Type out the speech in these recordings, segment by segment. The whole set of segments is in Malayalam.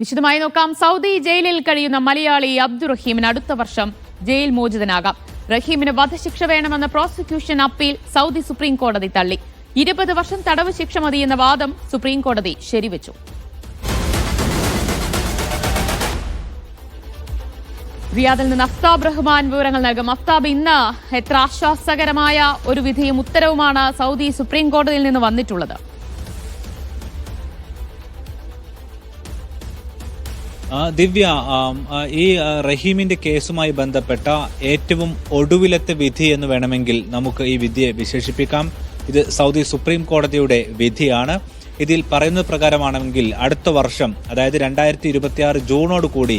വിശദമായി നോക്കാം. സൗദി ജയിലിൽ കഴിയുന്ന മലയാളി അബ്ദുറഹീമിന് അടുത്ത വർഷം ജയിൽ മോചിതനാകാം. റഹീമിന് വധശിക്ഷ വേണമെന്ന പ്രോസിക്യൂഷൻ അപ്പീൽ സൗദി സുപ്രീം കോടതി തള്ളി. 20 വർഷം തടവ് ശിക്ഷ മതിയെന്ന വാദം സുപ്രീം കോടതി ശരിവച്ചു. റിയാദിൽ നിന്ന് അഫ്താബ് റഹ്മാൻ വിവരങ്ങൾ നൽകും. അഫ്താബ്, ഇന്ന് എത്ര ആശ്വാസകരമായ ഒരു വിധിയും ഉത്തരവുമാണ് സൗദി സുപ്രീം കോടതിയിൽ നിന്ന് വന്നിട്ടുള്ളത്? ദിവ്യ, ഈ റഹീമിന്റെ കേസുമായി ബന്ധപ്പെട്ട ഏറ്റവും ഒടുവിലത്തെ വിധി എന്ന് വേണമെങ്കിൽ നമുക്ക് ഈ വിധിയെ വിശേഷിപ്പിക്കാം. ഇത് സൗദി സുപ്രീം കോടതിയുടെ വിധിയാണ്. ഇതിൽ പറയുന്നത് പ്രകാരമാണെങ്കിൽ അടുത്ത വർഷം, അതായത് 2026 ജൂണോട് കൂടി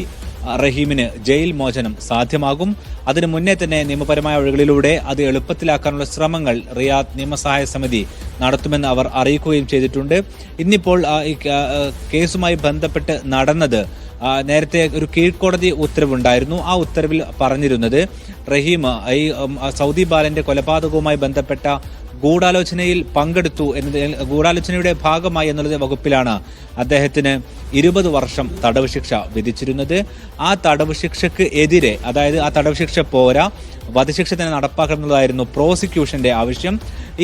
റഹീമിന് ജയിൽ മോചനം സാധ്യമാകും. അതിനു മുന്നേ തന്നെ നിയമപരമായ വഴികളിലൂടെ അത് എളുപ്പത്തിലാക്കാനുള്ള ശ്രമങ്ങൾ റിയാദ് നിയമസഹായ സമിതി നടത്തുമെന്ന് അവർ അറിയിക്കുകയും ചെയ്തിട്ടുണ്ട്. ഇന്നിപ്പോൾ ഈ കേസുമായി ബന്ധപ്പെട്ട് നടന്നത്, നേരത്തെ ഒരു കീഴ്ക്കോടതി ഉത്തരവുണ്ടായിരുന്നു. ആ ഉത്തരവിൽ പറഞ്ഞിരുന്നത് റഹീം ഈ സൗദി ബാലന്റെ കൊലപാതകവുമായി ബന്ധപ്പെട്ട ഗൂഢാലോചനയിൽ പങ്കെടുത്തു എന്നത്, ഗൂഢാലോചനയുടെ ഭാഗമായി എന്നുള്ള വകുപ്പിലാണ് അദ്ദേഹത്തിന് 20 വർഷം തടവ് ശിക്ഷ വിധിച്ചിരുന്നത്. ആ തടവ് ശിക്ഷയ്ക്ക് എതിരെ, അതായത് ആ തടവ് ശിക്ഷ പോരാ, വധശിക്ഷ തന്നെ നടപ്പാക്കണമെന്നതായിരുന്നു പ്രോസിക്യൂഷന്റെ ആവശ്യം.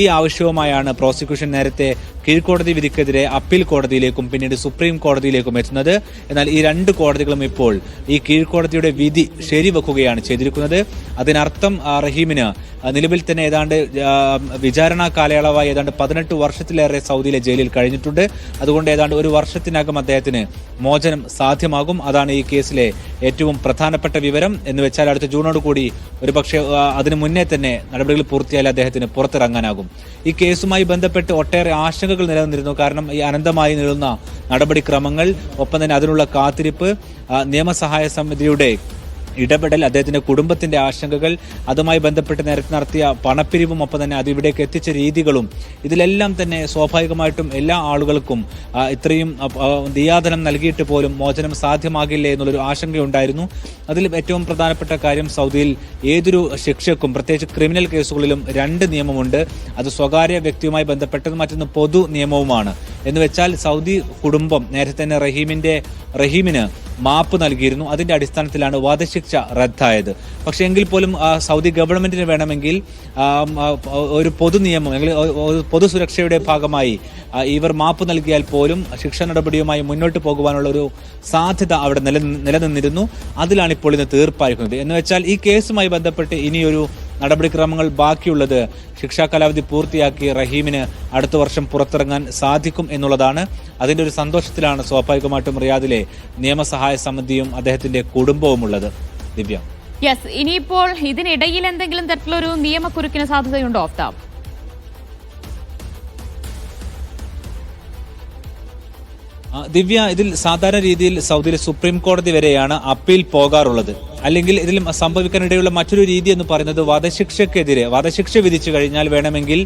ഈ ആവശ്യവുമായാണ് പ്രോസിക്യൂഷൻ നേരത്തെ കീഴ്ക്കോടതി വിധിക്കെതിരെ അപ്പീൽ കോടതിയിലേക്കും പിന്നീട് സുപ്രീം കോടതിയിലേക്കും എത്തുന്നത്. എന്നാൽ ഈ രണ്ട് കോടതികളും ഇപ്പോൾ ഈ കീഴ്ക്കോടതിയുടെ വിധി ശരിവെക്കുകയാണ് ചെയ്തിരിക്കുന്നത്. അതിനർത്ഥം റഹീമിന് നിലവിൽ തന്നെ ഏതാണ്ട് വിചാരണ കാലയളവായി ഏതാണ്ട് 18 വർഷത്തിലേറെ സൗദിയിലെ ജയിലിൽ കഴിഞ്ഞിട്ടുണ്ട്. അതുകൊണ്ട് ഏതാണ്ട് 1 വർഷത്തിനകം അദ്ദേഹത്തിന് മോചനം സാധ്യമാകും. അതാണ് ഈ കേസിലെ ഏറ്റവും പ്രധാനപ്പെട്ട വിവരം. എന്ന് വെച്ചാൽ അടുത്ത ജൂണോട് കൂടി ഒരുപക്ഷെ അതിനു മുന്നേ തന്നെ നടപടികൾ പൂർത്തിയായാൽ അദ്ദേഹത്തിന് പുറത്തിറങ്ങാനാകും. ഈ കേസുമായി ബന്ധപ്പെട്ട് ഒട്ടേറെ ആശങ്കകൾ നിലനിന്നിരുന്നു. കാരണം ഈ അനന്തമായി നീളുന്ന നടപടിക്രമങ്ങൾ, ഒപ്പം തന്നെ അതിനുള്ള കാത്തിരിപ്പ്, നിയമസഹായ സമിതിയുടെ ഇടപെടൽ, അദ്ദേഹത്തിന്റെ കുടുംബത്തിന്റെ ആശങ്കകൾ, അതുമായി ബന്ധപ്പെട്ട് നേരത്തെ നടത്തിയ പണപ്പിരിവും ഒപ്പം തന്നെ അത് ഇവിടേക്ക് എത്തിച്ച രീതികളും, ഇതിലെല്ലാം തന്നെ സ്വാഭാവികമായിട്ടും എല്ലാ ആളുകൾക്കും ഇത്രയും ദിയാധനം നൽകിയിട്ട് പോലും മോചനം സാധ്യമാകില്ലേ എന്നുള്ളൊരു ആശങ്കയുണ്ടായിരുന്നു. അതിൽ ഏറ്റവും പ്രധാനപ്പെട്ട കാര്യം, സൗദിയിൽ ഏതൊരു ശിക്ഷയ്ക്കും, പ്രത്യേകിച്ച് ക്രിമിനൽ കേസുകളിലും 2 നിയമമുണ്ട്. അത് സ്വകാര്യ വ്യക്തിയുമായി ബന്ധപ്പെട്ടത്, മറ്റൊന്ന് പൊതു നിയമവുമാണ്. എന്ന് വെച്ചാൽ സൗദി കുടുംബം നേരത്തെ തന്നെ റഹീമിന് മാപ്പ് നൽകിയിരുന്നു. അതിന്റെ അടിസ്ഥാനത്തിലാണ് വധശിക്ഷ റദ്ദായത്. പക്ഷെ എങ്കിൽ പോലും സൗദി ഗവൺമെന്റിന് വേണമെങ്കിൽ ഒരു പൊതു നിയമം അല്ലെങ്കിൽ പൊതു സുരക്ഷയുടെ ഭാഗമായി ഇവർ മാപ്പ് നൽകിയാൽ പോലും ശിക്ഷ നടപടിയുമായി മുന്നോട്ട് പോകുവാനുള്ള ഒരു സാധ്യത അവിടെ നിലനിന്നിരുന്നു. അതിലാണ് ഇപ്പോൾ ഇന്ന് തീർപ്പായിരിക്കുന്നത്. എന്ന് വെച്ചാൽ ഈ കേസുമായി ബന്ധപ്പെട്ട് ഇനിയൊരു നടപടിക്രമങ്ങൾ ബാക്കിയുള്ളത് ശിക്ഷാ കാലാവധി പൂർത്തിയാക്കി റഹീമിന് അടുത്ത വർഷം പുറത്തിറങ്ങാൻ സാധിക്കും എന്നുള്ളതാണ്. അതിന്റെ ഒരു സന്തോഷത്തിലാണ് സ്വാഭാവികമായിട്ടും റിയാദിലെ നിയമസഹായ സമിതിയും അദ്ദേഹത്തിന്റെ കുടുംബവും ഉള്ളത്. ദിവ്യ, യെസ്, ഇനിയിപ്പോൾ ഇതിനിടയിൽ എന്തെങ്കിലും തരത്തിലൊരു നിയമക്കുരുക്കിന് സാധ്യതയുണ്ടോ അഫ്താബ്? ദിവ്യ, ഇതിൽ സാധാരണ രീതിയിൽ സൗദിയിലെ സുപ്രീം കോടതി വരെയാണ് അപ്പീൽ പോകാറുള്ളത്. അല്ലെങ്കിൽ ഇതിൽ സംഭവിക്കാനിടയുള്ള മറ്റൊരു രീതി എന്ന് പറയുന്നത് വധശിക്ഷ വിധിച്ചു കഴിഞ്ഞാൽ വേണമെങ്കിൽ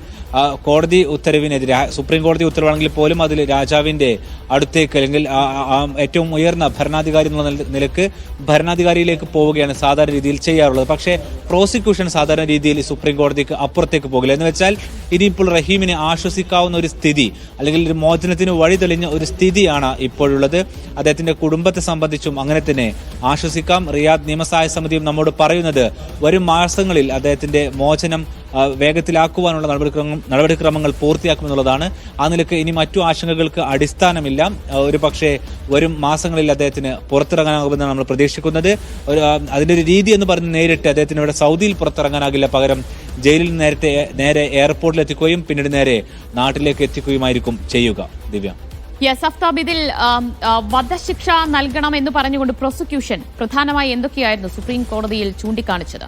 കോടതി ഉത്തരവിനെതിരെ, സുപ്രീം കോടതി ഉത്തരവാണെങ്കിൽ പോലും അതിൽ രാജാവിന്റെ അടുത്തേക്ക് അല്ലെങ്കിൽ ഏറ്റവും ഉയർന്ന ഭരണാധികാരി എന്നുള്ള നിലക്ക് ഭരണാധികാരിയിലേക്ക് പോവുകയാണ് സാധാരണ രീതിയിൽ ചെയ്യാറുള്ളത്. പക്ഷേ പ്രോസിക്യൂഷൻ സാധാരണ രീതിയിൽ സുപ്രീം കോടതിക്ക് അപ്പുറത്തേക്ക് പോകില്ല. എന്ന് വെച്ചാൽ ഇനിയിപ്പോൾ റഹീമിനെ ആശ്വസിക്കാവുന്ന ഒരു സ്ഥിതി, അല്ലെങ്കിൽ ഒരു മോചനത്തിന് വഴി തെളിഞ്ഞ ഒരു സ്ഥിതിയാണ് ഇപ്പോഴുള്ളത്. അദ്ദേഹത്തിന്റെ കുടുംബത്തെ സംബന്ധിച്ചും അങ്ങനെ തന്നെ ആശ്വസിക്കാം. റിയാദ് നിയമസഹായ സമിതിയും നമ്മോട് പറയുന്നത് വരും മാസങ്ങളിൽ അദ്ദേഹത്തിന്റെ മോചനം വേഗത്തിലാക്കുവാനുള്ള നടപടിക്രമങ്ങൾ പൂർത്തിയാക്കുമെന്നുള്ളതാണ്. ആ നിലക്ക് ഇനി മറ്റു ആശങ്കകൾക്ക് അടിസ്ഥാനമില്ല. ഒരു പക്ഷേ വരും മാസങ്ങളിൽ അദ്ദേഹത്തിന് പുറത്തിറങ്ങാനാകുമെന്നാണ് നമ്മൾ പ്രതീക്ഷിക്കുന്നത്. അതിന്റെ ഒരു രീതി എന്ന് പറഞ്ഞ് നേരിട്ട് അദ്ദേഹത്തിന് ഇവിടെ സൗദിയിൽ പുറത്തിറങ്ങാനാകില്ല. പകരം ജയിലിൽ നേരെ എയർപോർട്ടിൽ എത്തിക്കുകയും പിന്നീട് നേരെ നാട്ടിലേക്ക് എത്തിക്കുകയുമായിരിക്കും ചെയ്യുക. ദിവ്യ, യെസ് അഫ്താബ്, ഇതിൽ വധശിക്ഷ നൽകണം എന്ന് പറഞ്ഞുകൊണ്ട് പ്രോസിക്യൂഷൻ പ്രധാനമായി എന്തൊക്കെയായിരുന്നു സുപ്രീം കോടതിയിൽ ചൂണ്ടിക്കാണിച്ചത്?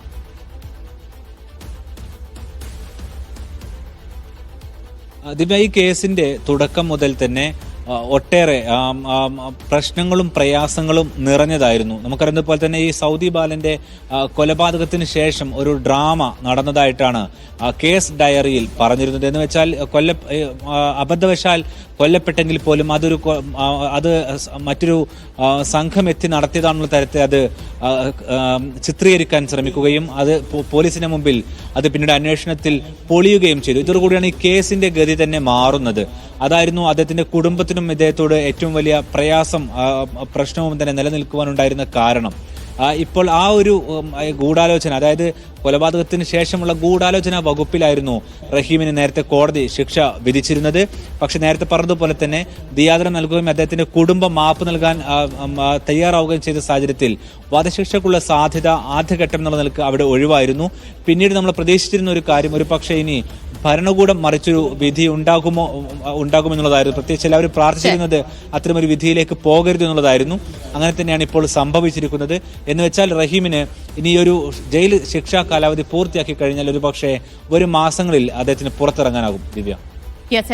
ദിവ്യ, ഈ കേസിന്റെ തുടക്കം മുതൽ തന്നെ ഒട്ടേറെ പ്രശ്നങ്ങളും പ്രയാസങ്ങളും നിറഞ്ഞതായിരുന്നു. നമുക്കറിയുന്നത് പോലെ തന്നെ ഈ സൗദി ബാലന്റെ കൊലപാതകത്തിന് ശേഷം ഒരു ഡ്രാമ നടന്നതായിട്ടാണ് കേസ് ഡയറിയിൽ പറഞ്ഞിരുന്നത്. എന്ന് വെച്ചാൽ അബദ്ധവശാൽ കൊല്ലപ്പെട്ടെങ്കിൽ പോലും അത് മറ്റൊരു സംഘം എത്തി നടത്തിയതാണെന്നുള്ള തരത്തിൽ അത് ചിത്രീകരിക്കാൻ ശ്രമിക്കുകയും അത് പോലീസിന് മുമ്പിൽ അത് പിന്നീട് അന്വേഷണത്തിൽ പൊളിയുകയും ചെയ്തു. ഇതോടുകൂടിയാണ് ഈ കേസിന്റെ ഗതി തന്നെ മാറുന്നത്. അതായിരുന്നു അദ്ദേഹത്തിന്റെ കുടുംബത്തിനും ഇദ്ദേഹത്തോട് ഏറ്റവും വലിയ പ്രശ്നവും തന്നെ നിലനിൽക്കുവാനുണ്ടായിരുന്ന കാരണം. ഇപ്പോൾ ആ ഒരു ഗൂഢാലോചന, അതായത് കൊലപാതകത്തിന് ശേഷമുള്ള ഗൂഢാലോചന വകുപ്പിലായിരുന്നു റഹീമിന് നേരത്തെ കോടതി ശിക്ഷ വിധിച്ചിരുന്നത്. പക്ഷെ നേരത്തെ പറഞ്ഞതുപോലെ തന്നെ ദിയാദനം നൽകുകയും അദ്ദേഹത്തിന്റെ കുടുംബം മാപ്പ് നൽകാൻ തയ്യാറാവുകയും ചെയ്ത സാഹചര്യത്തിൽ വധശിക്ഷയ്ക്കുള്ള സാധ്യത ആദ്യഘട്ടം എന്നുള്ള നിലക്ക് അവിടെ ഒഴിവായിരുന്നു. പിന്നീട് നമ്മൾ പ്രതീക്ഷിച്ചിരുന്ന ഒരു കാര്യം, ഒരു പക്ഷേ ഇനി ഭരണകൂടം മറിച്ചൊരു വിധി ഉണ്ടാകുമെന്നുള്ളതായിരുന്നു. പ്രത്യേകിച്ച് എല്ലാവരും പ്രാർത്ഥിച്ചിരുന്നത് അത്തരമൊരു വിധിയിലേക്ക് പോകരുത് എന്നുള്ളതായിരുന്നു. അങ്ങനെ തന്നെയാണ് ഇപ്പോൾ സംഭവിച്ചിരിക്കുന്നത്. എന്ന് വെച്ചാൽ റഹീമിന് ഇനിയൊരു ജയിൽ ശിക്ഷാ കാലാവധി പൂർത്തിയാക്കി കഴിഞ്ഞാൽ ഒരു പക്ഷേ വരും മാസങ്ങളിൽ അദ്ദേഹത്തിന് പുറത്തിറങ്ങാനാകും. ദിവ്യ,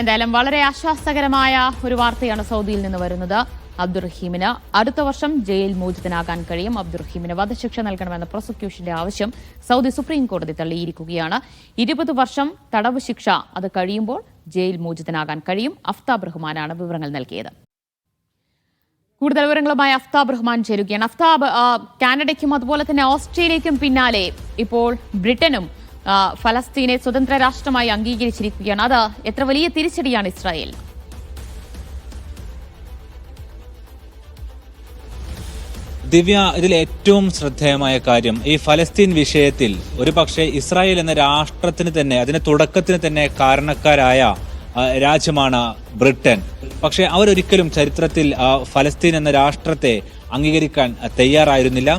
എന്തായാലും വളരെ ആശ്വാസകരമായ ഒരു വാർത്തയാണ് സൗദിയിൽ നിന്ന് വരുന്നത്. അബ്ദുറഹീമിന് അടുത്ത വർഷം ജയിൽ മോചിതനാകാൻ കഴിയും. അബ്ദുറഹീമിന് വധശിക്ഷ നൽകണമെന്ന പ്രോസിക്യൂഷന്റെ ആവശ്യം സൗദി സുപ്രീം കോടതി തള്ളിയിരിക്കുകയാണ്. 20 വർഷം തടവ് ശിക്ഷ അത് കഴിയുമ്പോൾ ജയിൽ മോചിതനാകാൻ കഴിയും. അഫ്താബ് റഹ്മാനാണ് വിവരങ്ങൾ നൽകിയത്. കൂടുതൽ വിവരങ്ങളുമായി അഫ്താബ് റഹ്മാൻ ചേരുകയാണ്. അഫ്താബ്, കാനഡയ്ക്കും അതുപോലെ തന്നെ ഓസ്ട്രേലിയയ്ക്കും പിന്നാലെ ഇപ്പോൾ ബ്രിട്ടനും ഫലസ്തീനെ സ്വതന്ത്ര രാഷ്ട്രമായി അംഗീകരിച്ചിരിക്കുകയാണ്. അത് എത്ര വലിയ തിരിച്ചടിയാണ് ഇസ്രായേൽ? ദിവ്യ, ഇതിൽ ഏറ്റവും ശ്രദ്ധേയമായ കാര്യം ഈ ഫലസ്തീൻ വിഷയത്തിൽ ഒരു പക്ഷേ ഇസ്രായേൽ എന്ന രാഷ്ട്രത്തിന് തന്നെ, അതിന്റെ തുടക്കത്തിന് തന്നെ കാരണക്കാരായ രാജ്യമാണ് ബ്രിട്ടൻ. പക്ഷെ അവരൊരിക്കലും ചരിത്രത്തിൽ ഫലസ്തീൻ എന്ന രാഷ്ട്രത്തെ അംഗീകരിക്കാൻ തയ്യാറായിരുന്നില്ല.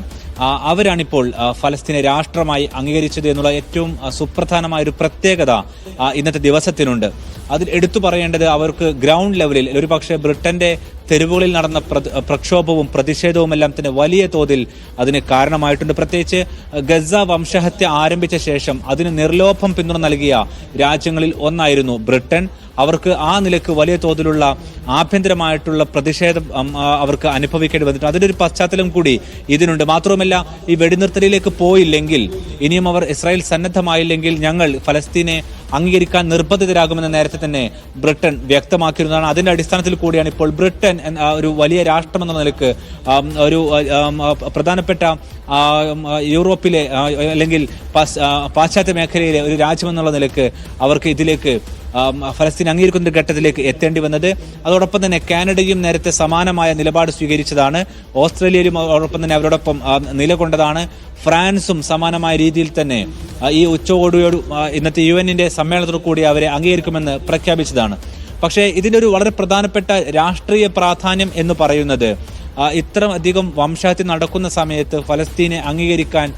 അവരാണിപ്പോൾ ഫലസ്തീനെ രാഷ്ട്രമായി അംഗീകരിച്ചത് എന്നുള്ള ഏറ്റവും സുപ്രധാനമായ ഒരു പ്രത്യേകത ഇന്നത്തെ ദിവസത്തിനുണ്ട്. അതിൽ എടുത്തു പറയേണ്ടത് അവർക്ക് ഗ്രൗണ്ട് ലെവലിൽ ഒരുപക്ഷെ ബ്രിട്ടന്റെ തെരുവുകളിൽ നടന്ന പ്രക്ഷോഭവും പ്രതിഷേധവും എല്ലാം തന്നെ വലിയ തോതിൽ അതിന് കാരണമായിട്ടുണ്ട്. പ്രത്യേകിച്ച് ഗസ വംശഹത്യ ആരംഭിച്ച ശേഷം അതിന് നിർലോഭം പിന്തുണ നൽകിയ രാജ്യങ്ങളിൽ ഒന്നായിരുന്നു ബ്രിട്ടൻ. അവർക്ക് ആ നിലക്ക് വലിയ തോതിലുള്ള ആഭ്യന്തരമായിട്ടുള്ള പ്രതിഷേധം അവർക്ക് അനുഭവിക്കേണ്ടി വന്നിട്ടുണ്ട്. അതിന്റെ ഒരു പശ്ചാത്തലം കൂടി ഇതിനുണ്ട്. മാത്രവുമല്ല, ഈ വെടിനിർത്തലിലേക്ക് പോയില്ലെങ്കിൽ, ഇനിയും അവർ ഇസ്രായേൽ സന്നദ്ധമായില്ലെങ്കിൽ ഞങ്ങൾ ഫലസ്തീനെ അംഗീകരിക്കാൻ നിർബന്ധിതരാകുമെന്ന് നേരത്തെ തന്നെ ബ്രിട്ടൻ വ്യക്തമാക്കിയിരുന്നതാണ്. അതിന്റെ അടിസ്ഥാനത്തിൽ കൂടിയാണ് ഇപ്പോൾ ബ്രിട്ടൻ ഒരു വലിയ രാഷ്ട്രം എന്ന നിലക്ക് ഒരു പ്രധാനപ്പെട്ട യൂറോപ്പിലെ അല്ലെങ്കിൽ പാശ്ചാത്യ മേഖലയിലെ ഒരു രാജ്യമെന്നുള്ള നിലക്ക് അവർക്ക് ഇതിലേക്ക് ഫലസ്തീൻ അംഗീകരിക്കുന്ന ഘട്ടത്തിലേക്ക് എത്തേണ്ടി വന്നത്. അതോടൊപ്പം തന്നെ കാനഡയും നേരത്തെ സമാനമായ നിലപാട് സ്വീകരിച്ചതാണ്. ഓസ്ട്രേലിയയും അതോടൊപ്പം തന്നെ അവരോടൊപ്പം നിലകൊണ്ടതാണ്. ഫ്രാൻസും സമാനമായ രീതിയിൽ തന്നെ ഈ ഉച്ചകോടിയോട് ഇന്നത്തെ UN-ന്റെ സമ്മേളനത്തോടു കൂടി അവരെ അംഗീകരിക്കുമെന്ന് പ്രഖ്യാപിച്ചതാണ്. പക്ഷേ ഇതിന്റെ ഒരു വളരെ പ്രധാനപ്പെട്ട രാഷ്ട്രീയ പ്രാധാന്യം എന്ന് പറയുന്നത് ഇത്ര അധികം വംശഹത്യ നടക്കുന്ന സമയത്ത് ഫലസ്തീനെ അംഗീകരിക്കാൻ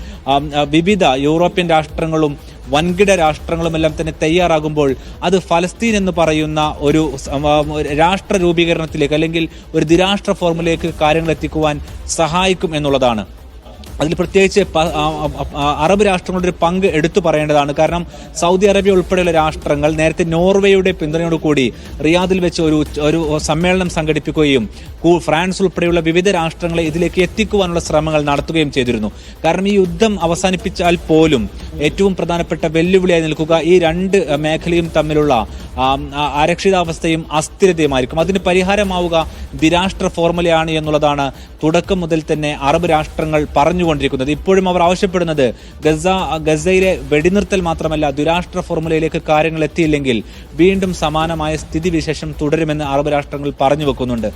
വിവിധ യൂറോപ്യൻ രാഷ്ട്രങ്ങളും വൻകിട രാഷ്ട്രങ്ങളുമെല്ലാം തന്നെ തയ്യാറാകുമ്പോൾ അത് ഫലസ്തീൻ എന്ന് പറയുന്ന ഒരു രാഷ്ട്ര രൂപീകരണത്തിലേക്ക് അല്ലെങ്കിൽ ഒരു ദ്വിരാഷ്ട്ര ഫോർമുലയിലേക്ക് കാര്യങ്ങൾ എത്തിക്കുവാൻ സഹായിക്കും എന്നുള്ളതാണ്. അതിൽ പ്രത്യേകിച്ച് അറബ് രാഷ്ട്രങ്ങളുടെ ഒരു പങ്ക് എടുത്തു പറയേണ്ടതാണ്. കാരണം സൗദി അറേബ്യ ഉൾപ്പെടെയുള്ള രാഷ്ട്രങ്ങൾ നേരത്തെ നോർവേയുടെ പിന്തുണയോടുകൂടി റിയാദിൽ വെച്ച് ഒരു സമ്മേളനം സംഘടിപ്പിക്കുകയും ഫ്രാൻസ് ഉൾപ്പെടെയുള്ള വിവിധ രാഷ്ട്രങ്ങളെ ഇതിലേക്ക് എത്തിക്കുവാനുള്ള ശ്രമങ്ങൾ നടത്തുകയും ചെയ്തിരുന്നു. കാരണം ഈ യുദ്ധം അവസാനിപ്പിച്ചാൽ പോലും ഏറ്റവും പ്രധാനപ്പെട്ട വെല്ലുവിളിയായി നിൽക്കുക ഈ രണ്ട് മേഖലയും തമ്മിലുള്ള അരക്ഷിതാവസ്ഥയും അസ്ഥിരതയുമായിരിക്കും. അതിന് പരിഹാരമാവുക ദ്വിരാഷ്ട്ര ഫോർമുലയാണ് എന്നുള്ളതാണ് തുടക്കം മുതൽ തന്നെ അറബ് രാഷ്ട്രങ്ങൾ പറഞ്ഞുകൊണ്ടിരിക്കുന്നത്. ഇപ്പോഴും അവർ ആവശ്യപ്പെടുന്നത് ഗസയിലെ വെടിനിർത്തൽ മാത്രമല്ല, ദ്വിരാഷ്ട്ര ഫോർമുലയിലേക്ക് കാര്യങ്ങൾ എത്തിയില്ലെങ്കിൽ വീണ്ടും സമാനമായ സ്ഥിതിവിശേഷം തുടരുമെന്ന് അറബ് രാഷ്ട്രങ്ങൾ പറഞ്ഞു വെക്കുന്നുണ്ട്.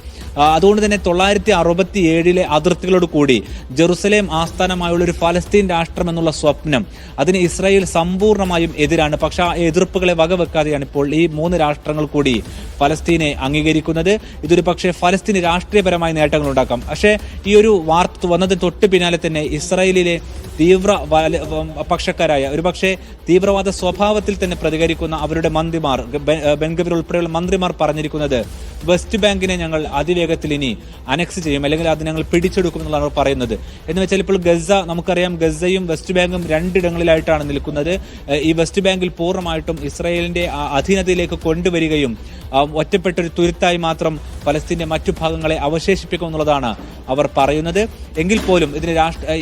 അതുകൊണ്ട് തന്നെ 1967 അതിർത്തികളോട് കൂടി ജെറുസലേം ആസ്ഥാനമായുള്ള ഒരു ഫലസ്തീൻ രാഷ്ട്രം എന്നുള്ള സ്വപ്നം അതിന് ഇസ്രായേൽ സമ്പൂർണ്ണമായും എതിരാണ്. പക്ഷെ ആ എതിർപ്പുകളെ വകവെക്കാതെയാണ് ഇപ്പോൾ ഈ 3 രാഷ്ട്രങ്ങൾ കൂടി ഫലസ്തീനെ അംഗീകരിക്കുന്നത്. ഇതൊരു പക്ഷേ ഫലസ്തീന് രാഷ്ട്രീയപരമായ നേട്ടങ്ങൾ ഉണ്ടാക്കാം. പക്ഷേ ഈ ഒരു വാർത്ത വന്നതിന് തൊട്ട് പിന്നാലെ തന്നെ ഇസ്രായേലിലെ തീവ്ര പക്ഷക്കാരായ ഒരുപക്ഷെ തീവ്രവാദ സ്വഭാവത്തിൽ തന്നെ പ്രതികരിക്കുന്ന അവരുടെ മന്ത്രിമാർ, ബെൻഗവിർ ഉൾപ്പെടെയുള്ള മന്ത്രിമാർ പറഞ്ഞിരിക്കുന്നത് വെസ്റ്റ് ബാങ്കിനെ ഞങ്ങൾ അതിവേഗത്തിൽ ഇനി അനക്സ് ചെയ്യും, അല്ലെങ്കിൽ അത് ഞങ്ങൾ പിടിച്ചെടുക്കും എന്നുള്ളതാണ് പറയുന്നത്. എന്ന് വെച്ചാൽ ഇപ്പോൾ ഗസ, നമുക്കറിയാം ഗസയും വെസ്റ്റ് ബാങ്കും രണ്ടിടങ്ങളിലായിട്ടാണ് നിൽക്കുന്നത്. ഈ വെസ്റ്റ് ബാങ്കിൽ പൂർണ്ണമായിട്ടും ഇസ്രായേലിന്റെ അധീനതയിലേക്ക് കൊണ്ടുവരികയും ഒറ്റപ്പെട്ടൊരു തുരുത്തായി മാത്രം ഫലസ്തീന്റെ മറ്റു ഭാഗങ്ങളെ അവശേഷിപ്പിക്കും എന്നുള്ളതാണ് അവർ പറയുന്നത്. എങ്കിൽ പോലും ഇതിന്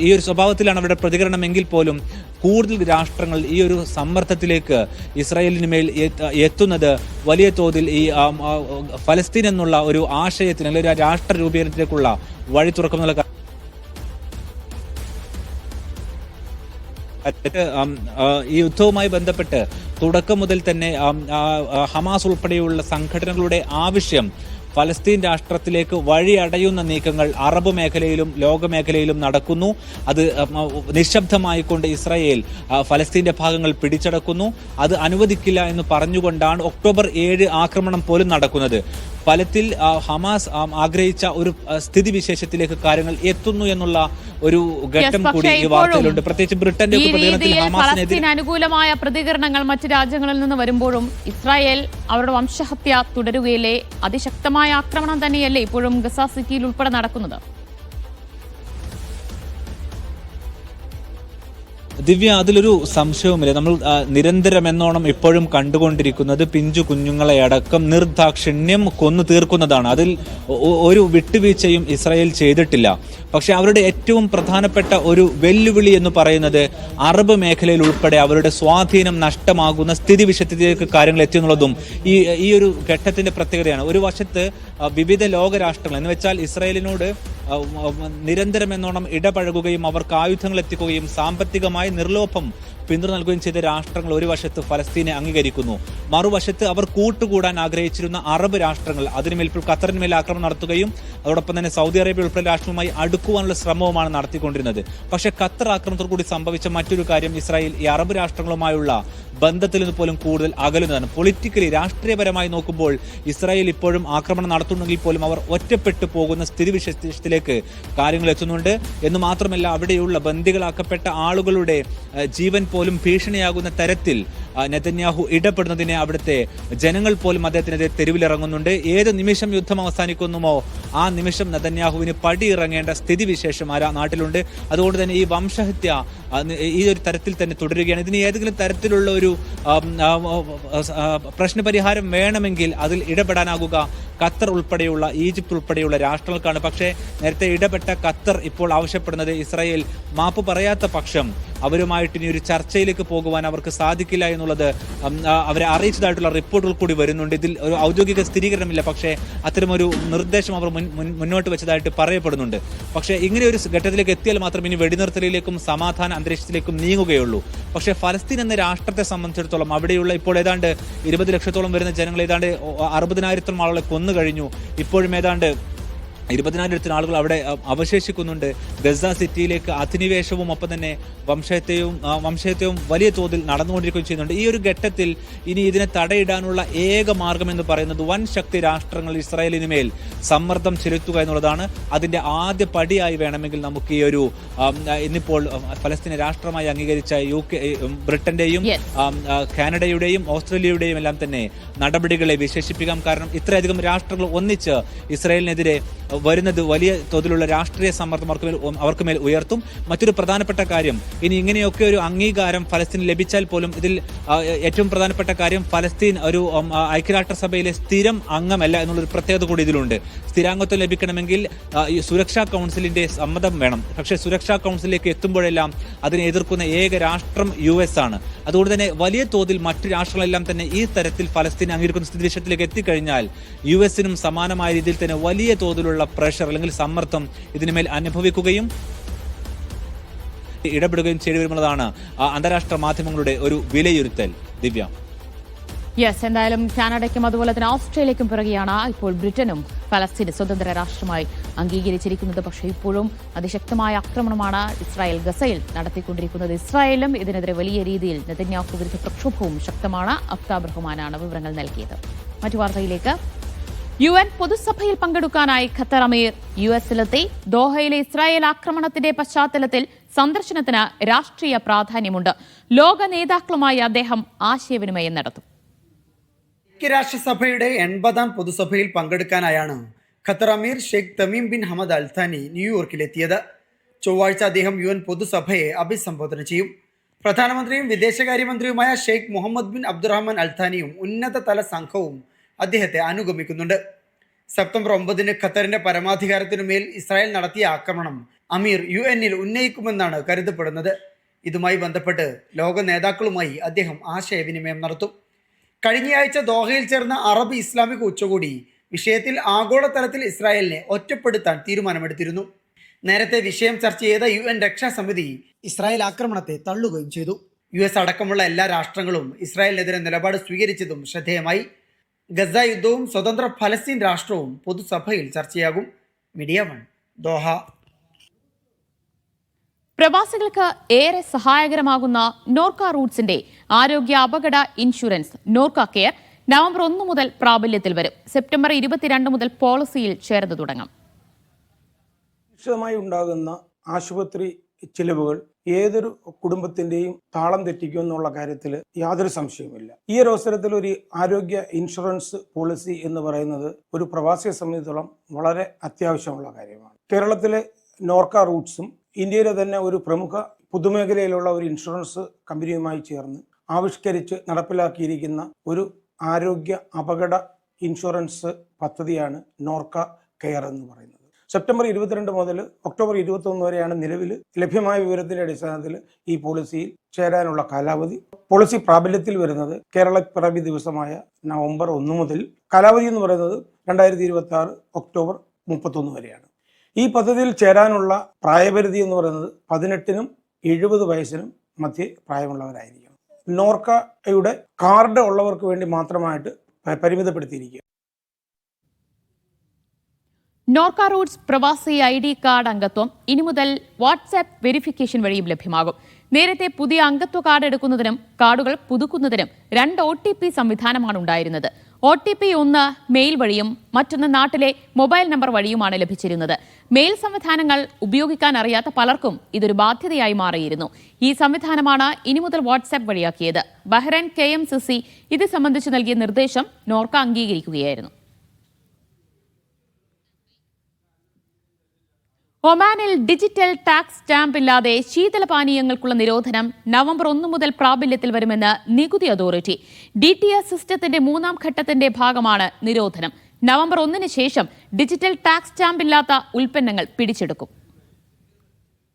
ഈ ഒരു സ്വഭാവത്തിലാണ് അവരുടെ പ്രതികരണം. എങ്കിൽ പോലും കൂടുതൽ രാഷ്ട്രങ്ങൾ ഈ ഒരു സമ്മർദ്ദത്തിലേക്ക് ഇസ്രായേലിന് മേൽ എത്തുന്നത് വലിയ തോതിൽ ഈ ഫലസ്തീൻ എന്നുള്ള ഒരു ആശയത്തിന് അല്ലെങ്കിൽ ഒരു രാഷ്ട്ര രൂപീകരണത്തിലേക്കുള്ള വഴി തുറക്കുമെന്നുള്ള ഈ യുദ്ധവുമായി ബന്ധപ്പെട്ട് തുടക്കം മുതൽ തന്നെ ഹമാസ് ഉൾപ്പെടെയുള്ള സംഘടനകളുടെ ആവശ്യം ഫലസ്തീൻ രാഷ്ട്രത്തിലേക്ക് വഴിയടയുന്ന നീക്കങ്ങൾ അറബ് മേഖലയിലും ലോകമേഖലയിലും നടക്കുന്നു. അത് നിശബ്ദമായിക്കൊണ്ട് ഇസ്രായേൽ ഫലസ്തീന്റെ ഭാഗങ്ങൾ പിടിച്ചടക്കുന്നു. അത് അനുവദിക്കില്ല എന്ന് പറഞ്ഞുകൊണ്ടാണ് ഒക്ടോബർ 7 ആക്രമണം പോലും നടക്കുന്നത്. ഫലത്തിൽ ഹമാസ് ആഗ്രഹിച്ച ഒരു സ്ഥിതിവിശേഷത്തിലേക്ക് കാര്യങ്ങൾ എത്തുന്നു എന്നുള്ള ഒരു ഘട്ടം കൂടി ഈ വാർത്തയിലുണ്ട്. പ്രത്യേകിച്ച് ബ്രിട്ടന്റെ പ്രതികരണത്തിൽ അനുകൂലമായ പ്രതികരണങ്ങൾ മറ്റ് രാജ്യങ്ങളിൽ നിന്ന് വരുമ്പോഴും ഇസ്രായേൽ അവരുടെ വംശഹത്യ തുടരുകയില്ലേ? അതിശക്തമായ ആക്രമണം തന്നെയല്ലേ ഇപ്പോഴും ഗസ സിറ്റിയിൽ ഉൾപ്പെടെ നടക്കുന്നത്? ദിവ്യ, അതിലൊരു സംശയവുമില്ല. നമ്മൾ നിരന്തരം എന്നോണം ഇപ്പോഴും കണ്ടുകൊണ്ടിരിക്കുന്നത് പിഞ്ചു കുഞ്ഞുങ്ങളെ അടക്കം നിർദാക്ഷിണ്യം കൊന്നു തീർക്കുന്നതാണ്. അതിൽ ഒരു വിട്ടുവീഴ്ചയും ഇസ്രായേൽ ചെയ്തിട്ടില്ല. പക്ഷെ അവരുടെ ഏറ്റവും പ്രധാനപ്പെട്ട ഒരു വെല്ലുവിളി എന്ന് പറയുന്നത് അറബ് മേഖലയിൽ ഉൾപ്പെടെ അവരുടെ സ്വാധീനം നഷ്ടമാകുന്ന സ്ഥിതിവിശേഷത്തിലേക്ക് കാര്യങ്ങൾ എത്തിയെന്നുള്ളതും ഈ ഒരു ഘട്ടത്തിന്റെ പ്രത്യേകതയാണ്. ഒരു വശത്ത് വിവിധ ലോകരാഷ്ട്രങ്ങൾ എന്ന് വെച്ചാൽ ഇസ്രായേലിനോട് നിരന്തരം എന്നോണം ഇടപഴകുകയും അവർക്ക് ആയുധങ്ങൾ എത്തിക്കുകയും സാമ്പത്തികമായി നിർലോഭം പിന്തുണ നൽകുകയും ചെയ്ത രാഷ്ട്രങ്ങൾ ഒരു വശത്ത് ഫലസ്തീനെ അംഗീകരിക്കുന്നു. മറുവശത്ത് അവർ കൂട്ടുകൂടാൻ ആഗ്രഹിച്ചിരുന്ന അറബ് രാഷ്ട്രങ്ങൾ അതിനുമേൽ ഖത്തറിന്മേൽ ആക്രമണം നടത്തുകയും അതോടൊപ്പം തന്നെ സൗദി അറേബ്യ ഉൾപ്പെടെ രാഷ്ട്രവുമായി അടുക്കുവാനുള്ള ശ്രമവുമാണ് നടത്തിക്കൊണ്ടിരുന്നത്. പക്ഷേ ഖത്തർ ആക്രമണത്തോടു കൂടി സംഭവിച്ച മറ്റൊരു കാര്യം ഇസ്രായേൽ ഈ അറബ് രാഷ്ട്രങ്ങളുമായുള്ള ബന്ധത്തിൽ നിന്ന് പോലും കൂടുതൽ അകലുന്നതാണ്. പൊളിറ്റിക്കലി രാഷ്ട്രീയപരമായി നോക്കുമ്പോൾ ഇസ്രായേൽ ഇപ്പോഴും ആക്രമണം നടത്തുന്നുണ്ടെങ്കിൽ പോലും അവർ ഒറ്റപ്പെട്ടു പോകുന്ന സ്ഥിതിവിശേഷത്തിലേക്ക് കാര്യങ്ങൾ എത്തുന്നുണ്ട് എന്ന് മാത്രമല്ല, അവിടെയുള്ള ബന്ദികളാക്കപ്പെട്ട ആളുകളുടെ ജീവൻ പോലും ഭീഷണിയാകുന്ന തരത്തിൽ നെതന്യാഹു ഇടപെടുന്നതിനെ അവിടുത്തെ ജനങ്ങൾ പോലും അദ്ദേഹത്തിനെതിരെ തെരുവിലിറങ്ങുന്നുണ്ട്. ഏത് നിമിഷം യുദ്ധം അവസാനിക്കുന്നുമോ ആ നിമിഷം നെതന്യാഹുവിന് പടിയിറങ്ങേണ്ട സ്ഥിതിവിശേഷം നാട്ടിലുണ്ട്. അതുകൊണ്ട് തന്നെ ഈ വംശഹത്യ ഈ ഒരു തരത്തിൽ തന്നെ തുടരുകയാണ്. ഇതിന് ഏതെങ്കിലും തരത്തിലുള്ള ഒരു പ്രശ്നപരിഹാരം വേണമെങ്കിൽ അതിൽ ഇടപെടാനാകുക ഖത്തർ ഉൾപ്പെടെയുള്ള ഈജിപ്ത് ഉൾപ്പെടെയുള്ള രാഷ്ട്രങ്ങൾക്കാണ്. പക്ഷേ നേരത്തെ ഇടപെട്ട ഖത്തർ ഇപ്പോൾ ആവശ്യപ്പെടുന്നത് ഇസ്രായേൽ മാപ്പ് പറയാത്ത പക്ഷം അവരുമായിട്ട് ഇനി ഒരു ചർച്ചയിലേക്ക് പോകുവാൻ അവർക്ക് സാധിക്കില്ല എന്നുള്ളത് അവരെ അറിയിച്ചതായിട്ടുള്ള റിപ്പോർട്ടുകൾ കൂടി വരുന്നുണ്ട്. ഇതിൽ ഒരു ഔദ്യോഗിക സ്ഥിരീകരണമില്ല, പക്ഷേ അത്തരമൊരു നിർദ്ദേശം അവർ മുന്നോട്ട് വെച്ചതായിട്ട് പറയപ്പെടുന്നുണ്ട്. പക്ഷേ ഇങ്ങനെ ഒരു ഘട്ടത്തിലേക്ക് എത്തിയാൽ മാത്രം ഇനി വെടിനിർത്തലിലേക്കും സമാധാന അന്തരീക്ഷത്തിലേക്കും നീങ്ങുകയുള്ളൂ. പക്ഷേ ഫലസ്തീൻ എന്ന രാഷ്ട്രത്തെ സംബന്ധിച്ചിടത്തോളം അവിടെയുള്ള ഇപ്പോൾ ഏതാണ്ട് 20 ലക്ഷത്തോളം വരുന്ന ജനങ്ങൾ ഏതാണ്ട് 60,000 ആളുകളെ കൊന്നു കഴിഞ്ഞു. ഇപ്പോഴും ഏതാണ്ട് 20,000 ആളുകൾ അവിടെ അവശേഷിക്കുന്നുണ്ട്. ഗസ സിറ്റിയിലേക്ക് അധിനിവേശവും ഒപ്പം തന്നെ വംശഹത്യവും വലിയ തോതിൽ നടന്നുകൊണ്ടിരിക്കുകയും ചെയ്യുന്നുണ്ട്. ഈ ഒരു ഘട്ടത്തിൽ ഇനി ഇതിനെ തടയിടാനുള്ള ഏക മാർഗം എന്ന് പറയുന്നത് വൻ ശക്തി രാഷ്ട്രങ്ങൾ ഇസ്രായേലിന് മേൽ സമ്മർദ്ദം ചെലുത്തുക എന്നുള്ളതാണ്. അതിന്റെ ആദ്യ പടിയായി വേണമെങ്കിൽ നമുക്ക് ഈ ഒരു ഇന്നിപ്പോൾ ഫലസ്തീനെ രാഷ്ട്രമായി അംഗീകരിച്ച ബ്രിട്ടന്റെയും കാനഡയുടെയും ഓസ്ട്രേലിയയുടെയും എല്ലാം തന്നെ നടപടികളെ വിശേഷിപ്പിക്കാം. കാരണം ഇത്രയധികം രാഷ്ട്രങ്ങൾ ഒന്നിച്ച് ഇസ്രായേലിനെതിരെ വരുന്നത് വലിയ തോതിലുള്ള രാഷ്ട്രീയ സമ്മർദ്ദം അവർക്ക് മേൽ ഉയർത്തും. മറ്റൊരു പ്രധാനപ്പെട്ട കാര്യം, ഇനി ഇങ്ങനെയൊക്കെ ഒരു അംഗീകാരം ഫലസ്തീന് ലഭിച്ചാൽ പോലും ഇതിൽ ഏറ്റവും പ്രധാനപ്പെട്ട കാര്യം ഫലസ്തീൻ ഒരു ഐക്യരാഷ്ട്രസഭയിലെ സ്ഥിരം അംഗമല്ല എന്നുള്ളൊരു പ്രത്യേകത കൂടി ഇതിലുണ്ട്. സ്ഥിരാംഗത്വം ലഭിക്കണമെങ്കിൽ ഈ സുരക്ഷാ കൗൺസിലിന്റെ സമ്മതം വേണം. പക്ഷേ സുരക്ഷാ കൗൺസിലിലേക്ക് എത്തുമ്പോഴെല്ലാം അതിനെ എതിർക്കുന്ന ഏക രാഷ്ട്രം US ആണ്. അതുകൊണ്ട് തന്നെ വലിയ തോതിൽ മറ്റു രാഷ്ട്രങ്ങളെല്ലാം തന്നെ ഈ തരത്തിൽ ഫലസ്തീൻ അംഗീകരിക്കുന്ന സ്ഥിതിവിശേഷത്തിലേക്ക് എത്തിക്കഴിഞ്ഞാൽ US-നും സമാനമായ രീതിയിൽ തന്നെ വലിയ തോതിലുള്ള പ്രഷർ അല്ലെങ്കിൽ സമ്മർദ്ദം ഇതിനുമേൽ അനുഭവിക്കുകയും ഇടപെടുകയും ചെയ്തു വരുന്നതാണ് അന്താരാഷ്ട്ര മാധ്യമങ്ങളുടെ ഒരു വിലയിരുത്തൽ. ദിവ്യ, എന്തായാലും കാനഡയ്ക്കും അതുപോലെ തന്നെ ഓസ്ട്രേലിയക്കും പിറകെയാണ് ഇപ്പോൾ ബ്രിട്ടനും ഫലസ്തീന് സ്വതന്ത്ര രാഷ്ട്രമായി അംഗീകരിച്ചിരിക്കുന്നത്. പക്ഷേ ഇപ്പോഴും അതിശക്തമായ ആക്രമണമാണ് ഇസ്രായേൽ ഗസയിൽ നടത്തിക്കൊണ്ടിരിക്കുന്നത്. ഇസ്രായേലും ഇതിനെതിരെ വലിയ രീതിയിൽ നെതന്യാഹു വിരുദ്ധ പ്രക്ഷോഭവും ശക്തമാണ്. അഫ്താബ് റഹ്മാനാണ് വിവരങ്ങൾ നൽകിയത്. മറ്റു വാർത്തയിലേക്ക്. UN പൊതുസഭയിൽ പങ്കെടുക്കാനായി ഖത്തർ അമീർ US-ലെത്തി. ദോഹയിലെ ഇസ്രായേൽ ആക്രമണത്തിന്റെ പശ്ചാത്തലത്തിൽ സന്ദർശനത്തിന് രാഷ്ട്രീയ പ്രാധാന്യമുണ്ട്. ലോക നേതാക്കളുമായി അദ്ദേഹം ആശയവിനിമയം നടത്തും. ഐക്യരാഷ്ട്രസഭയുടെ 80ാം പൊതുസഭയിൽ പങ്കെടുക്കാനായാണ് ഖത്തർ അമീർ Sheikh Tamim bin Hamad Al താനി ന്യൂയോർക്കിലെത്തിയത്. ചൊവ്വാഴ്ച അദ്ദേഹം UN പൊതുസഭയെ അഭിസംബോധന ചെയ്യും. പ്രധാനമന്ത്രിയും വിദേശകാര്യമന്ത്രിയുമായ ഷെയ്ഖ് മുഹമ്മദ് ബിൻ അബ്ദുറഹ്മാൻ അൽ താനിയും ഉന്നതതല സംഘവും അദ്ദേഹത്തെ അനുഗമിക്കുന്നുണ്ട്. സെപ്റ്റംബർ 9 ഖത്തറിന്റെ പരമാധികാരത്തിനുമേൽ ഇസ്രായേൽ നടത്തിയ ആക്രമണം അമീർ UN-ൽ ഉന്നയിക്കുമെന്നാണ് കരുതപ്പെടുന്നത്. ഇതുമായി ബന്ധപ്പെട്ട് ലോക നേതാക്കളുമായി അദ്ദേഹം ആശയവിനിമയം നടത്തും. കഴിഞ്ഞയാഴ്ച ദോഹയിൽ ചേർന്ന അറബ് ഇസ്ലാമിക് ഉച്ചകോടി വിഷയത്തിൽ ആഗോളതലത്തിൽ ഇസ്രായേലിനെ ഒറ്റപ്പെടുത്താൻ തീരുമാനമെടുത്തിരുന്നു. നേരത്തെ വിഷയം ചർച്ച ചെയ്ത UN രക്ഷാസമിതി ഇസ്രായേൽ ആക്രമണത്തെ തള്ളുകയും ചെയ്തു. US അടക്കമുള്ള എല്ലാ രാഷ്ട്രങ്ങളും ഇസ്രായേലിനെതിരെ നിലപാട് സ്വീകരിച്ചതും ശ്രദ്ധേയമായി. ഗസ യുദ്ധവും സ്വതന്ത്ര ഫലസ്തീൻ രാഷ്ട്രവും പൊതുസഭയിൽ ചർച്ചയാകും. Media 1 Doha. പ്രവാസികൾക്ക് ഏറെ സഹായകരമാകുന്ന നോർക്ക റൂട്ട്സിന്റെ ആരോഗ്യ അപകട ഇൻഷുറൻസ് നോർക്ക കെയർ നവംബർ 1 മുതൽ പ്രാബല്യത്തിൽ വരും. സെപ്റ്റംബർ 22 മുതൽ പോളിസിയിൽ ചേർന്ന് തുടങ്ങും. നിശ്ചിതമായി ഉണ്ടാകുന്ന ആശുപത്രി ചിലവുകൾ ഏതൊരു കുടുംബത്തിന്റെയും താളം തെറ്റിക്കും എന്നുള്ള കാര്യത്തിൽ യാതൊരു സംശയവുമില്ല. ഈ ഒരു അവസരത്തിൽ ഒരു ആരോഗ്യ ഇൻഷുറൻസ് പോളിസി എന്ന് പറയുന്നത് ഒരു പ്രവാസിയെ സംബന്ധിച്ചിടത്തോളം വളരെ അത്യാവശ്യമുള്ള കാര്യമാണ്. കേരളത്തിലെ നോർക്ക റൂട്ട്സും ഇന്ത്യയിലെ തന്നെ ഒരു പ്രമുഖ പൊതുമേഖലയിലുള്ള ഒരു ഇൻഷുറൻസ് കമ്പനിയുമായി ചേർന്ന് ആവിഷ്കരിച്ച് നടപ്പിലാക്കിയിരിക്കുന്ന ഒരു ആരോഗ്യ അപകട ഇൻഷുറൻസ് പദ്ധതിയാണ് നോർക്ക കെയർ എന്ന് പറയുന്നത്. സെപ്റ്റംബർ 22 മുതൽ ഒക്ടോബർ 21 വരെയാണ് നിലവിൽ ലഭ്യമായ വിവരത്തിന്റെ അടിസ്ഥാനത്തിൽ ഈ പോളിസിയിൽ ചേരാനുള്ള കാലാവധി. പോളിസി പ്രാബല്യത്തിൽ വരുന്നത് കേരള പിറവി ദിവസമായ നവംബർ 1 മുതൽ. കാലാവധി എന്ന് പറയുന്നത് 2026 ഒക്ടോബർ 31 വരെയാണ്. ഈ പദ്ധതിയിൽ ചേരാനുള്ള പ്രായപരിധി എന്ന് പറയുന്നത് 18നും 70 വയസ്സിനും മധ്യേ പ്രായമുള്ളവരായിരിക്കണം. നോർക്കയുടെ കാർഡ് ഉള്ളവർക്ക് വേണ്ടി മാത്രമായിട്ട് പരിമിതപ്പെടുത്തിയിരിക്കുക. നോർക്ക റൂട്ട്സ് പ്രവാസി ID കാർഡ് അംഗത്വം ഇനി മുതൽ വാട്സ്ആപ്പ് വെരിഫിക്കേഷൻ വഴിയും ലഭ്യമാകും. നേരത്തെ പുതിയ അംഗത്വ കാർഡ് എടുക്കുന്നതിനും കാർഡുകൾ പുതുക്കുന്നതിനും 2 OTP സംവിധാനമാണ് ഉണ്ടായിരുന്നത്. OTP ഒന്ന് മെയിൽ വഴിയും മറ്റൊന്ന് നാട്ടിലെ മൊബൈൽ നമ്പർ വഴിയുമാണ് ലഭിച്ചിരുന്നത്. മെയിൽ സംവിധാനങ്ങൾ ഉപയോഗിക്കാൻ അറിയാത്ത പലർക്കും ഇതൊരു ബാധ്യതയായി മാറിയിരുന്നു. ഈ സംവിധാനമാണ് ഇനി മുതൽ വാട്സ്ആപ്പ് വഴിയാക്കിയത്. ബഹ്റൈൻ KMCC ഇത് സംബന്ധിച്ച് നൽകിയ നിർദ്ദേശം നോർക്ക അംഗീകരിക്കുകയായിരുന്നു. ഒമാനിൽ ഡിജിറ്റൽ ടാക്സ് സ്റ്റാമ്പ് ഇല്ലാതെ ശീതളപാനീയങ്ങൾക്കുള്ള നിരോധനം നവംബർ 1 മുതൽ പ്രാബല്യത്തിൽ വരുമെന്ന് നികുതി അതോറിറ്റി. DTS സിസ്റ്റത്തിന്റെ 3ാം ഘട്ടത്തിന്റെ ഭാഗമാണ് നിരോധനം. നവംബർ 1 ശേഷം ഡിജിറ്റൽ ടാക്സ് സ്റ്റാമ്പ് ഇല്ലാത്ത ഉൽപ്പന്നങ്ങൾ പിടിച്ചെടുക്കും.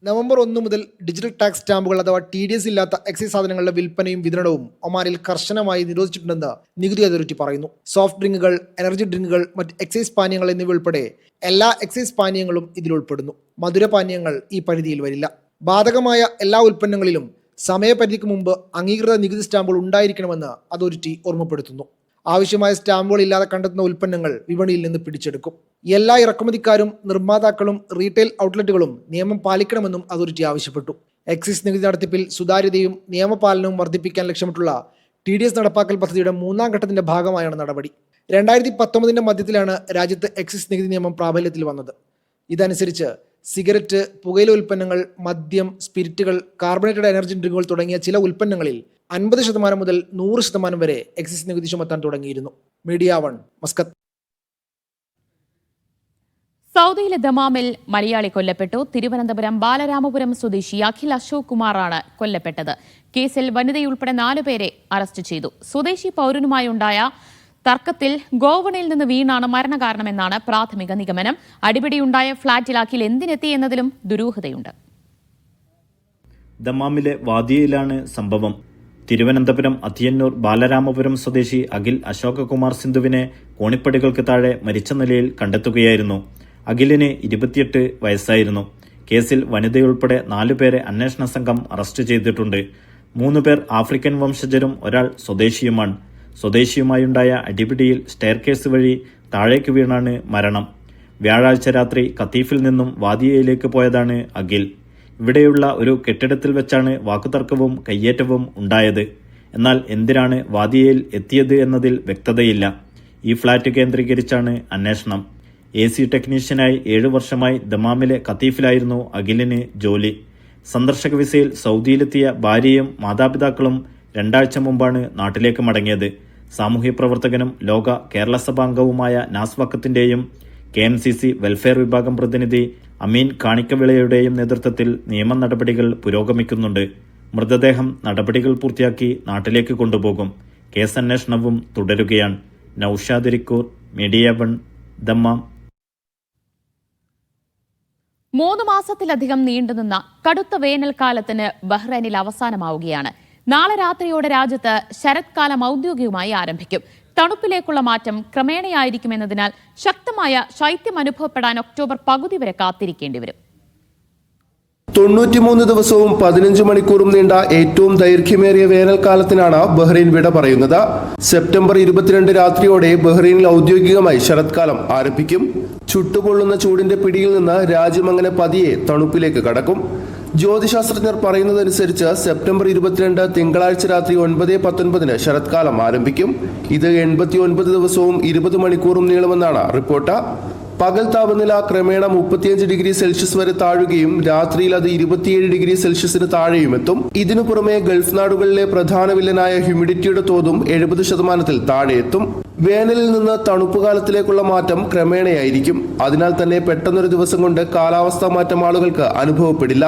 നവംബർ 1 മുതൽ ഡിജിറ്റൽ ടാക്സ് സ്റ്റാമ്പുകൾ അഥവാ TDS ഇല്ലാത്ത എക്സൈസ് സാധനങ്ങളുടെ വിൽപ്പനയും വിതരണവും ഒമാനിൽ കർശനമായി നിരോധിച്ചിട്ടുണ്ടെന്ന് നികുതി അതോറിറ്റി പറയുന്നു. സോഫ്റ്റ് ഡ്രിങ്കുകൾ, എനർജി ഡ്രിങ്കുകൾ, മറ്റ് എക്സൈസ് പാനീയങ്ങൾ എന്നിവ ഉൾപ്പെടെ എല്ലാ എക്സൈസ് പാനീയങ്ങളും ഇതിലുൾപ്പെടുന്നു. മധുരപാനീയങ്ങൾ ഈ പരിധിയിൽ വരില്ല. ബാധകമായ എല്ലാ ഉൽപ്പന്നങ്ങളിലും സമയപരിധിക്ക് മുമ്പ് അംഗീകൃത നികുതി സ്റ്റാമ്പുകൾ ഉണ്ടായിരിക്കണമെന്ന് അതോറിറ്റി ഓർമ്മപ്പെടുത്തുന്നു. ആവശ്യമായ സ്റ്റാമ്പുകൾ ഇല്ലാതെ കണ്ടെത്തുന്ന ഉൽപ്പന്നങ്ങൾ വിപണിയിൽ നിന്ന് പിടിച്ചെടുക്കും. എല്ലാ ഇറക്കുമതിക്കാരും നിർമ്മാതാക്കളും റീറ്റെയിൽ ഔട്ട്ലെറ്റുകളും നിയമം പാലിക്കണമെന്നും അതോറിറ്റി ആവശ്യപ്പെട്ടു. എക്സൈസ് നികുതി നടത്തിപ്പിൽ സുതാര്യതയും നിയമപാലനവും വർദ്ധിപ്പിക്കാൻ ലക്ഷ്യമിട്ടുള്ള TDS നടപ്പാക്കൽ പദ്ധതിയുടെ 3ാം ഘട്ടത്തിന്റെ ഭാഗമായാണ് നടപടി. 2019 മധ്യത്തിലാണ് രാജ്യത്ത് എക്സൈസ് നികുതി നിയമം പ്രാബല്യത്തിൽ വന്നത്. ഇതനുസരിച്ച് സിഗരറ്റ്, പുകയില ഉൽപ്പന്നങ്ങൾ, മദ്യം, സ്പിരിറ്റുകൾ, കാർബണേറ്റഡ് എനർജി ഡ്രിങ്കുകൾ തുടങ്ങിയ ചില ഉൽപ്പന്നങ്ങളിൽ 50% മുതൽ 100% വരെ എക്സൈസ് നികുതി ചുമത്താൻ തുടങ്ങിയിരുന്നു. Media 1 Muscat. സൗദിയിലെ ദമാമിൽ മലയാളി കൊല്ലപ്പെട്ടു. തിരുവനന്തപുരം ബാലരാമപുരം സ്വദേശി അഖിൽ അശോക് കുമാറാണ് കൊല്ലപ്പെട്ടത്. കേസിൽ വനിതയുൾപ്പെടെ 4 പേരെ അറസ്റ്റ് ചെയ്തു. സ്വദേശി പൗരനുമായുണ്ടായ തർക്കത്തിൽ ഗോവണിയിൽ നിന്ന് വീണാണ് മരണകാരണമെന്നാണ് പ്രാഥമിക നിഗമനം. അടിപിടിയുണ്ടായ ഫ്ളാറ്റിൽ അഖിൽ എന്തിനെത്തി എന്നതിലും ദുരൂഹതയുണ്ട്. ദമാമിലെ വാദിയയിലാണ് സംഭവം. തിരുവനന്തപുരം അതിയന്നൂർ ബാലരാമപുരം സ്വദേശി അഖിൽ അശോകകുമാർ സിന്ധുവിനെ കോണിപ്പടികൾക്ക് താഴെ മരിച്ച നിലയിൽ കണ്ടെത്തുകയായിരുന്നു. അഖിലിന് 28 വയസ്സായിരുന്നു. കേസിൽ വനിതയുൾപ്പെടെ 4 പേരെ അന്വേഷണ സംഘം അറസ്റ്റ് ചെയ്തിട്ടുണ്ട്. 3 പേർ ആഫ്രിക്കൻ വംശജരും ഒരാൾ സ്വദേശിയുമാണ്. സ്വദേശിയുമായുണ്ടായ അടിപിടിയിൽ സ്റ്റെയർകേസ് വഴി താഴേക്ക് വീണാണ് മരണം. വ്യാഴാഴ്ച രാത്രി കത്തീഫിൽ നിന്നും വാദിയയിലേക്ക് പോയതാണ് അഖിൽ. ഇവിടെയുള്ള ഒരു കെട്ടിടത്തിൽ വെച്ചാണ് വാക്കുതർക്കവും കയ്യേറ്റവും ഉണ്ടായത്. എന്നാൽ എന്തിനാണ് വാദിയയിൽ എത്തിയത് എന്നതിൽ വ്യക്തതയില്ല. ഈ ഫ്ളാറ്റ് കേന്ദ്രീകരിച്ചാണ് അന്വേഷണം. AC ടെക്നീഷ്യനായി 7 വർഷമായി ദമാമിലെ കത്തീഫിലായിരുന്നു അഖിലിന് ജോലി. സന്ദർശക വിസയിൽ സൗദിയിലെത്തിയ ഭാര്യയും മാതാപിതാക്കളും 2 ആഴ്ച മുമ്പാണ് നാട്ടിലേക്ക് മടങ്ങിയത്. സാമൂഹ്യ പ്രവർത്തകനും ലോക കേരള സഭാംഗവുമായ നാസ് വക്കത്തിന്റെയും KMCC വെൽഫെയർ വിഭാഗം പ്രതിനിധി അമീൻ കാണിക്കവിളയുടെയും നേതൃത്വത്തിൽ നിയമ നടപടികൾ പുരോഗമിക്കുന്നുണ്ട്. മൃതദേഹം നടപടികൾ പൂർത്തിയാക്കി നാട്ടിലേക്ക് കൊണ്ടുപോകും. കേസന്വേഷണവും തുടരുകയാണ്. Naushad Irikkur, media 1, Dammam. 3 മാസത്തിലധികം നീണ്ടുനിന്ന കടുത്ത വേനൽക്കാലത്തിന് ബഹ്റൈനിൽ അവസാനമാവുകയാണ്. നാളെ രാത്രിയോടെ രാജ്യത്ത് ശരത്കാലം ഔദ്യോഗികമായി ആരംഭിക്കും. തണുപ്പിലേക്കുള്ള മാറ്റം ക്രമേണയായിരിക്കുമെന്നതിനാൽ ശക്തമായ ശൈത്യം അനുഭവപ്പെടാൻ ഒക്ടോബർ പകുതി വരെ കാത്തിരിക്കേണ്ടി വരും. 93 ദിവസവും 15 മണിക്കൂറും നീണ്ട ഏറ്റവും ദൈർഘ്യമേറിയ വേനൽക്കാലത്തിനാണ് ബഹ്റൈൻ വിട പറയുന്നത്. സെപ്റ്റംബർ 22 രാത്രിയോടെ ബഹ്റൈനിൽ ഔദ്യോഗികമായി ശരത്കാലം ആരംഭിക്കും. ചുട്ടുപൊള്ളുന്ന ചൂടിന്റെ പിടിയിൽ നിന്ന് രാജ്യം അങ്ങനെ പതിയെ തണുപ്പിലേക്ക് കടക്കും. ജ്യോതിശാസ്ത്രജ്ഞർ പറയുന്നതനുസരിച്ച് സെപ്റ്റംബർ 22 തിങ്കളാഴ്ച രാത്രി 9:19 ശരത്കാലം ആരംഭിക്കും. ഇത് 89 ദിവസവും 20 മണിക്കൂറും നീളുമെന്നാണ് റിപ്പോർട്ട്. പകൽ താപനില ക്രമേണ 35 ഡിഗ്രി സെൽഷ്യസ് വരെ താഴുകയും രാത്രിയിൽ അത് 27 ഡിഗ്രി സെൽഷ്യസിന് താഴെയുമെത്തും. ഇതിനു പുറമെ ഗൾഫ് നാടുകളിലെ പ്രധാന വില്ലനായ ഹ്യൂമിഡിറ്റിയുടെ തോതും 70% താഴെയെത്തും. വേനലിൽ നിന്ന് തണുപ്പ് കാലത്തിലേക്കുള്ള മാറ്റം ക്രമേണയായിരിക്കും. അതിനാൽ തന്നെ പെട്ടെന്നൊരു ദിവസം കൊണ്ട് കാലാവസ്ഥാ മാറ്റം ആളുകൾക്ക് അനുഭവപ്പെടില്ല.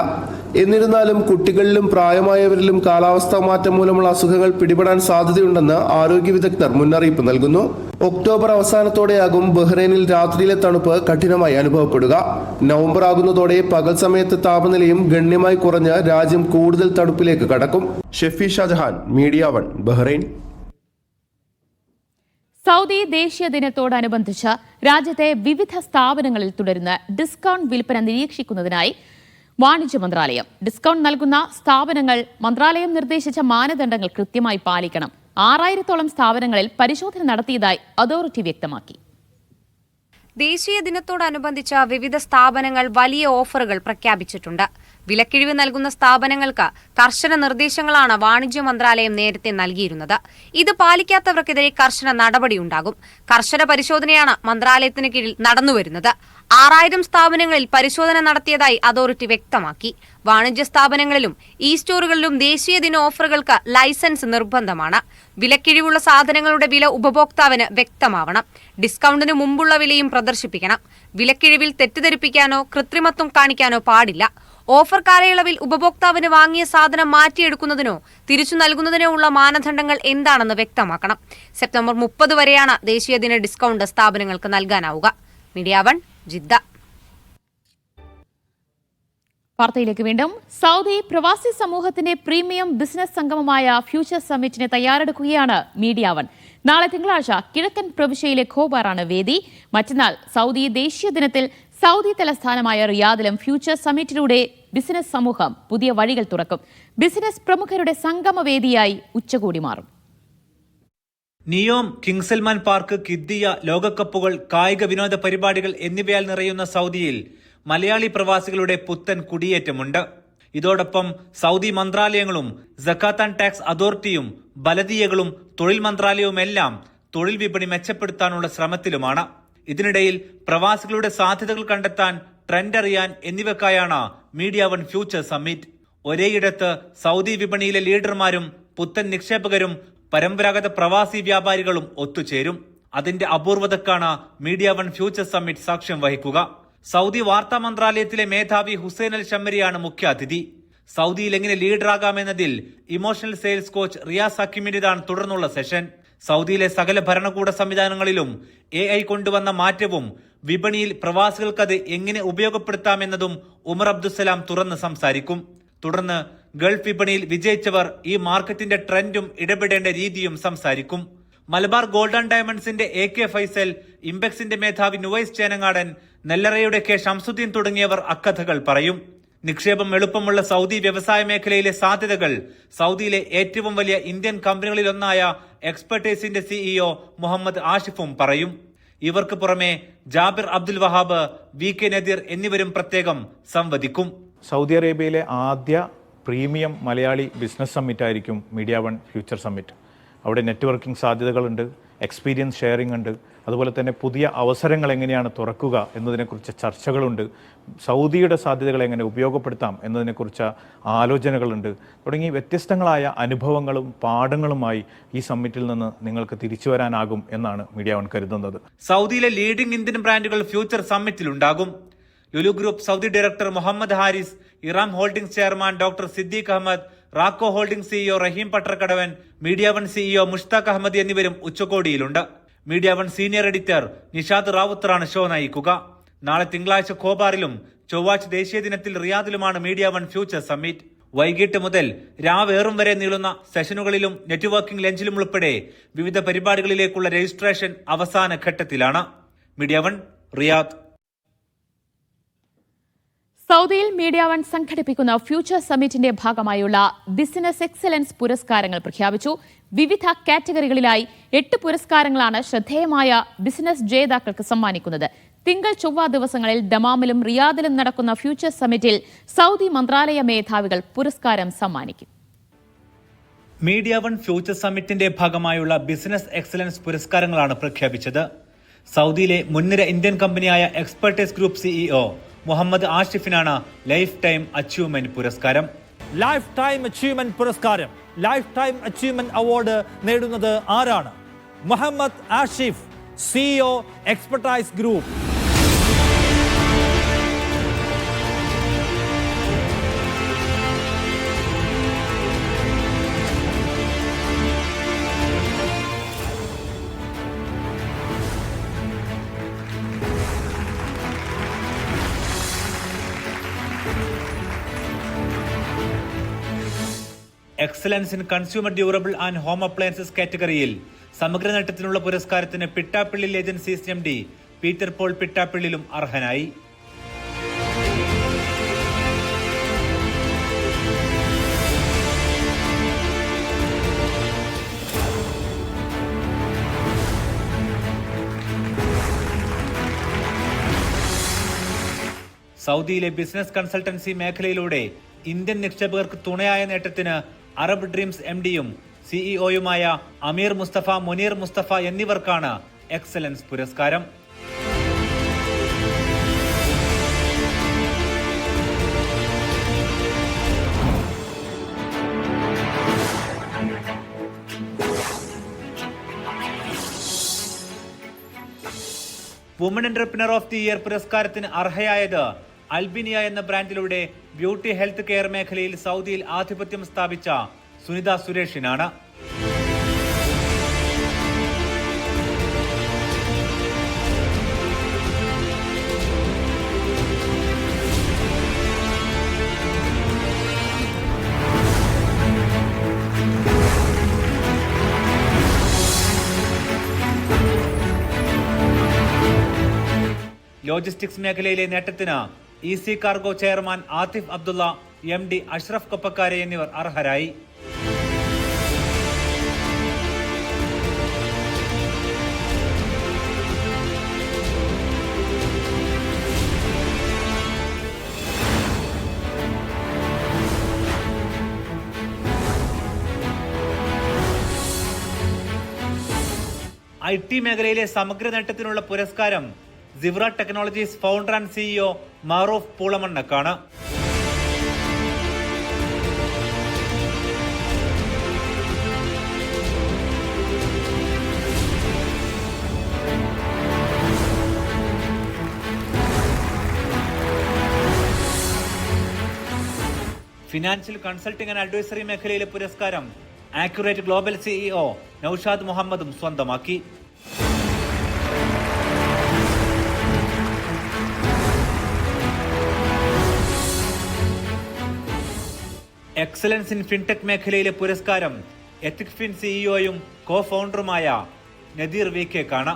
എന്നിരുന്നാലും കുട്ടികളിലും പ്രായമായവരിലും കാലാവസ്ഥാ മാറ്റം മൂലമുള്ള അസുഖങ്ങൾ പിടിപെടാൻ സാധ്യതയുണ്ടെന്ന് ആരോഗ്യ വിദഗ്ധർ മുന്നറിയിപ്പ് നൽകുന്നു. ഒക്ടോബർ അവസാനത്തോടെയാകും ബഹ്റൈനിൽ രാത്രിയിലെ തണുപ്പ് കഠിനമായി അനുഭവപ്പെടുക. നവംബർ ആകുന്നതോടെ പകൽ സമയത്തെ താപനിലയും ഗണ്യമായി കുറഞ്ഞ് രാജ്യം കൂടുതൽ തണുപ്പിലേക്ക് കടക്കും. Shefi Shajahan, media 1, Bahrain. Saudi ദേശീയ ദിനത്തോടനുബന്ധിച്ച് രാജ്യത്തെ വിവിധ സ്ഥാപനങ്ങളിൽ തുടരുന്ന ഡിസ്കൗണ്ട് വിൽപ്പന നിരീക്ഷിക്കുന്നതിനായി വാണിജ്യ മന്ത്രാലയം. ഡിസ്കൗണ്ട് നൽകുന്ന സ്ഥാപനങ്ങൾ മന്ത്രാലയം നിർദ്ദേശിച്ച മാനദണ്ഡങ്ങൾ കൃത്യമായി പാലിക്കണം. 6000-ഓളം സ്ഥാപനങ്ങളിൽ പരിശോധന നടത്തിയതായി അതോറിറ്റി വ്യക്തമാക്കി. ദേശീയ ദിനത്തോടനുബന്ധിച്ച് വിവിധ സ്ഥാപനങ്ങൾ വലിയ ഓഫറുകൾ പ്രഖ്യാപിച്ചിട്ടുണ്ട്. വിലക്കിഴിവ് നൽകുന്ന സ്ഥാപനങ്ങൾക്ക് കർശന നിർദ്ദേശങ്ങളാണ് വാണിജ്യ മന്ത്രാലയം നേരത്തെ നൽകിയിരുന്നത്. ഇത് പാലിക്കാത്തവർക്കെതിരെ കർശന നടപടിയുണ്ടാകും. കർശന പരിശോധനയാണ് മന്ത്രാലയത്തിന് കീഴിൽ നടന്നുവരുന്നത്. 6000 സ്ഥാപനങ്ങളിൽ പരിശോധന നടത്തിയതായി അതോറിറ്റി വ്യക്തമാക്കി. വാണിജ്യ സ്ഥാപനങ്ങളിലും ഇ സ്റ്റോറുകളിലും ദേശീയ ദിന ഓഫറുകൾക്ക് ലൈസൻസ് നിർബന്ധമാണ്. വിലക്കിഴിവുള്ള സാധനങ്ങളുടെ വില ഉപഭോക്താവിന് വ്യക്തമാവണം. ഡിസ്കൗണ്ടിന് മുമ്പുള്ള വിലയും പ്രദർശിപ്പിക്കണം. വിലക്കിഴിവിൽ തെറ്റിദ്ധരിപ്പിക്കാനോ കൃത്രിമത്വം കാണിക്കാനോ പാടില്ല. ഓഫർ കാലയളവിൽ ഉപഭോക്താവിന് വാങ്ങിയ സാധനം മാറ്റിയെടുക്കുന്നതിനോ തിരിച്ചു നൽകുന്നതിനോ ഉള്ള മാനദണ്ഡങ്ങൾ എന്താണെന്ന് വ്യക്തമാക്കണം. സെപ്റ്റംബർ 30 വരെയാണ് ദേശീയ ദിന ഡിസ്കൗണ്ട് സ്ഥാപനങ്ങൾക്ക് നൽകാനാവുക. Media 1, Jeddah. വാർത്തയിലേക്ക് വീണ്ടും. സൗദി പ്രവാസി സമൂഹത്തിന്റെ പ്രീമിയം ബിസിനസ് സംഗമമായ ഫ്യൂച്ചർ സമ്മിറ്റിന് തയ്യാറെടുക്കുകയാണ് മീഡിയ 1. നാളെ തിങ്കളാഴ്ച കിഴക്കൻ പ്രവിശ്യയിലെ ഖോബാറാണ് വേദി. മറ്റന്നാൾ സൗദി ദേശീയ ദിനത്തിൽ സൗദി തലസ്ഥാനമായ റിയാദിലും ഫ്യൂച്ചർ സമ്മിറ്റിലൂടെ ബിസിനസ് സമൂഹം പുതിയ വഴികൾ തുറക്കും. ബിസിനസ് പ്രമുഖരുടെ സംഗമവേദിയായി ഉച്ചകോടി മാറും. നിയോം, കിങ് സൽമാൻ പാർക്ക്, കിദ്ദിയ, ലോകകപ്പുകൾ, കായിക വിനോദ പരിപാടികൾ എന്നിവയാൽ നിറയുന്ന സൗദിയിൽ മലയാളി പ്രവാസികളുടെ പുത്തൻ കുടിയേറ്റമുണ്ട്. ഇതോടൊപ്പം സൗദി മന്ത്രാലയങ്ങളും സക്കാത്ത് ആൻഡ് ടാക്സ് അതോറിറ്റിയും ബലദിയകളും തൊഴിൽ മന്ത്രാലയവുമെല്ലാം തൊഴിൽ വിപണി മെച്ചപ്പെടുത്താനുള്ള ശ്രമത്തിലുമാണ്. ഇതിനിടയിൽ പ്രവാസികളുടെ സാധ്യതകൾ കണ്ടെത്താൻ, ട്രെൻഡ് അറിയാൻ എന്നിവയ്ക്കായാണ് മീഡിയ 1 ഫ്യൂച്ചർ സമ്മിറ്റ്. ഒരേയിടത്ത് സൗദി വിപണിയിലെ ലീഡർമാരും പുത്തൻ നിക്ഷേപകരും പരമ്പരാഗത പ്രവാസി വ്യാപാരികളും ഒത്തുചേരും. അതിന്റെ അപൂർവതക്കാണ് മീഡിയ 1 ഫ്യൂച്ചർ സമ്മിറ്റ് സാക്ഷ്യം വഹിക്കുക. സൗദി വാർത്താ മന്ത്രാലയത്തിലെ മേധാവി ഹുസൈൻ അൽ ഷമ്മരിയാണ് മുഖ്യാതിഥി. സൗദിയിൽ എങ്ങനെ ലീഡറാകാമെന്നതിൽ ഇമോഷണൽ സെയിൽസ് കോച്ച് റിയാസ് ഹക്കിമിന്റേതാണ് തുടർന്നുള്ള സെഷൻ. സൗദിയിലെ സകല ഭരണകൂട സംവിധാനങ്ങളിലും AI കൊണ്ടുവന്ന മാറ്റവും വിപണിയിൽ പ്രവാസികൾക്കത് എങ്ങനെ ഉപയോഗപ്പെടുത്താമെന്നതും ഉമർ അബ്ദുസലാം തുറന്ന് സംസാരിക്കും. തുടർന്ന് ഗൾഫ് വിപണിയിൽ വിജയിച്ചവർ ഈ മാർക്കറ്റിന്റെ ട്രെൻഡും ഇടപെടേണ്ട രീതിയും സംസാരിക്കും. മലബാർ ഗോൾഡ് ആൻഡ് ഡയമണ്ട്സിന്റെ AK ഫൈസൽ, ഇംപെക്സിന്റെ മേധാവി നുവൈസ് ചേനങ്ങാടൻ, നെല്ലറയുടെ കെ ഷംസുദ്ദീൻ തുടങ്ങിയവർ അക്കഥകൾ പറയും. നിക്ഷേപം എളുപ്പമുള്ള സൗദി വ്യവസായ മേഖലയിലെ സാധ്യതകൾ സൗദിയിലെ ഏറ്റവും വലിയ ഇന്ത്യൻ കമ്പനികളിലൊന്നായ എക്സ്പെർട്ടേസിന്റെ CEO മുഹമ്മദ് ആഷിഫും പറയും. ഇവർക്ക് പുറമെ ജാബിർ അബ്ദുൽ വഹാബ്, VK നദീർ എന്നിവരും പ്രത്യേകം സംവദിക്കും. സൗദി അറേബ്യയിലെ ആദ്യ പ്രീമിയം മലയാളി ബിസിനസ് സമ്മിറ്റ് ആയിരിക്കും മീഡിയ 1 ഫ്യൂച്ചർ സമ്മിറ്റ്. അവിടെ നെറ്റ്വർക്കിംഗ് സാധ്യതകളുണ്ട്, എക്സ്പീരിയൻസ് ഷെയറിംഗ് ഉണ്ട്, അതുപോലെ തന്നെ പുതിയ അവസരങ്ങൾ എങ്ങനെയാണ് തുറക്കുക എന്നതിനെക്കുറിച്ച് ചർച്ചകളുണ്ട്, സൗദിയുടെ സാധ്യതകൾ എങ്ങനെ ഉപയോഗപ്പെടുത്താം എന്നതിനെക്കുറിച്ച് ആലോചനകളുണ്ട്. തുടങ്ങി വ്യത്യസ്തങ്ങളായ അനുഭവങ്ങളും പാഠങ്ങളുമായി ഈ സമ്മിറ്റിൽ നിന്ന് നിങ്ങൾക്ക് തിരിച്ചു വരാനാകും എന്നാണ് മീഡിയ 1 കരുതുന്നത്. സൗദിയിലെ ലീഡിംഗ് ഇന്ത്യൻ ബ്രാൻഡുകൾ ഫ്യൂച്ചർ സമ്മിറ്റിലുണ്ടാകും. Lulu group Saudi director Muhammad Haris, Iram holdings chairman doctor Siddique Ahmed, Rako holdings CEO Raheem Pattarkadavan, media 1 CEO Mushtaq Ahmed എന്നിവരും ഉച്ചകോടിയിലുണ്ട്. മീഡിയ 1 സീനിയർ എഡിറ്റർ നിഷാദ് റാവുത്തറാണ് ഷോ നയിക്കുക. നാളെ തിങ്കളാഴ്ച ഖോബാറിലും ചൊവ്വാഴ്ച ദേശീയ ദിനത്തിൽ റിയാദിലുമാണ് മീഡിയ 1 ഫ്യൂച്ചർ സമ്മിറ്റ്. വൈകിട്ട് മുതൽ രാവേറും വരെ നീളുന്ന സെഷനുകളിലും നെറ്റ്വർക്കിംഗ് ലഞ്ചിലും ഉൾപ്പെടെ വിവിധ പരിപാടികളിലേക്കുള്ള രജിസ്ട്രേഷൻ അവസാന ഘട്ടത്തിലാണ്. Media 1 Riyadh. സൗദിയിൽ മീഡിയ വൺ സംഘടിപ്പിക്കുന്ന ഫ്യൂച്ചർ സമ്മിറ്റിന്റെ ഭാഗമായുള്ള ബിസിനസ് എക്സലൻസ് പുരസ്കാരങ്ങൾ പ്രഖ്യാപിച്ചു. വിവിധ കാറ്റഗറികളിലായി 8 പുരസ്കാരങ്ങളാണ് ശ്രദ്ധേയമായ ബിസിനസ് ജേതാക്കൾക്ക് സമ്മാനിക്കുന്നത്. തിങ്കൾ ചൊവ്വ ദിവസങ്ങളിൽ ദമാമിലും റിയാദിലും നടക്കുന്ന ഫ്യൂച്ചർ സമ്മിറ്റിൽ സൗദി മന്ത്രാലയ മേധാവികൾ പുരസ്കാരം സമ്മാനിക്കും. മീഡിയ വൺ ഫ്യൂച്ചർ സമ്മിറ്റിന്റെ ഭാഗമായുള്ള ബിസിനസ് എക്സലൻസ് പുരസ്കാരങ്ങളാണ് പ്രഖ്യാപിച്ചത്. സൗദിയിലെ മുൻനിര ഇന്ത്യൻ കമ്പനിയായ എക്സ്പെർട്ടൈസ് ഗ്രൂപ്പ് സിഇഒ മുഹമ്മദ് ആഷിഫിനാണ് ലൈഫ് ടൈം അച്ചീവ്മെന്റ് പുരസ്കാരം. ലൈഫ് ടൈം അച്ചീവ്മെന്റ് പുരസ്കാരം, ലൈഫ് ടൈം അച്ചീവ്മെന്റ് അവാർഡ് നേടുന്നത് ആരാണ്? Muhammad Ashif, CEO expertise group. Excellence in consumer durable and home appliances കാറ്റഗറിയിൽ സമഗ്ര നേട്ടത്തിനുള്ള പുരസ്കാരത്തിന് Pittappillil agencies MD Peter Paul പിട്ടാപ്പിള്ളിലും അർഹനായി. സൗദിയിലെ ബിസിനസ് കൺസൾട്ടൻസി മേഖലയിലൂടെ ഇന്ത്യൻ നിക്ഷേപകർക്ക് തുണയായ നേട്ടത്തിന് അറബ് ഡ്രീംസ് എംഡിയും സിഇഒയുമായ അമീർ മുസ്തഫ, മുനീർ മുസ്തഫ എന്നിവർക്കാണ് എക്സലൻസ് പുരസ്കാരം. Woman entrepreneur of the year പുരസ്കാരത്തിന് അർഹയായത് അൽബിനിയ എന്ന ബ്രാൻഡിലൂടെ ബ്യൂട്ടി ഹെൽത്ത് കെയർ മേഖലയിൽ സൗദിയിൽ ആധിപത്യം സ്ഥാപിച്ച സുനിത സുരേഷിനാണ്. ലോജിസ്റ്റിക്സ് മേഖലയിലെ നേട്ടത്തിന് easy cargo chairman Atif Abdullah, MD Ashraf Koppakkare എന്നിവർ അർഹരായി. IT മേഖലയിലെ സമഗ്ര നേട്ടത്തിനുള്ള പുരസ്കാരം Sivra technologies founder and CEO Maroof പൂളമണ്ണക്കാണ്. ഫിനാൻഷ്യൽ കൺസൾട്ടിംഗ് ആൻഡ് അഡ്വൈസറി മേഖലയിലെ പുരസ്കാരം ആക്യുറേറ്റ് ഗ്ലോബൽ സിഇഒ നൌഷാദ് മുഹമ്മദും സ്വന്തമാക്കി. എക്സലൻസ് ഇൻ ഫിൻടെക് മേഖലയിലെ പുരസ്കാരം എത്തിക് ഫിൻ സിഇഒയും കോ ഫൗണ്ടറുമായ നദീർ വിക്കെക്കാണ്.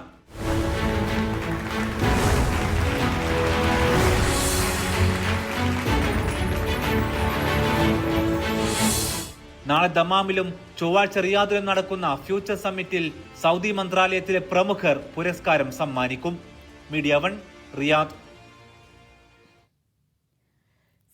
നാളെ ദമാമിലും ചൊവ്വാഴ്ച റിയാദിലും നടക്കുന്ന ഫ്യൂച്ചർ സമ്മിറ്റിൽ സൗദി മന്ത്രാലയത്തിലെ പ്രമുഖർ പുരസ്കാരം സമ്മാനിക്കും. Media one, Riyadh.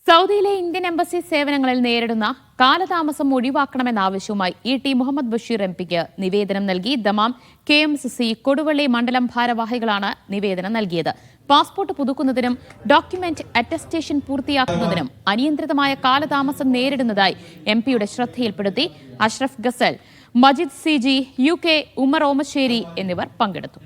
സൗദിയിലെ ഇന്ത്യൻ എംബസി സേവനങ്ങളിൽ നേരിടുന്ന കാലതാമസം ഒഴിവാക്കണമെന്ന ആവശ്യവുമായി ET മുഹമ്മദ് ബഷീർ എംപിക്ക് നിവേദനം നൽകി. ദമാം KMCC കൊടുവള്ളി മണ്ഡലം ഭാരവാഹികളാണ് നിവേദനം നൽകിയത്. പാസ്പോർട്ട് പുതുക്കുന്നതിനും ഡോക്യുമെന്റ് അറ്റസ്റ്റേഷൻ പൂർത്തിയാക്കുന്നതിനും അനിയന്ത്രിതമായ കാലതാമസം നേരിടുന്നതായി എംപിയുടെ ശ്രദ്ധയിൽപ്പെടുത്തി. അഷ്റഫ് ഗസൽ, മജിദ് CG, UK, ഉമർ ഓമശ്ശേരി എന്നിവർ പങ്കെടുത്തു.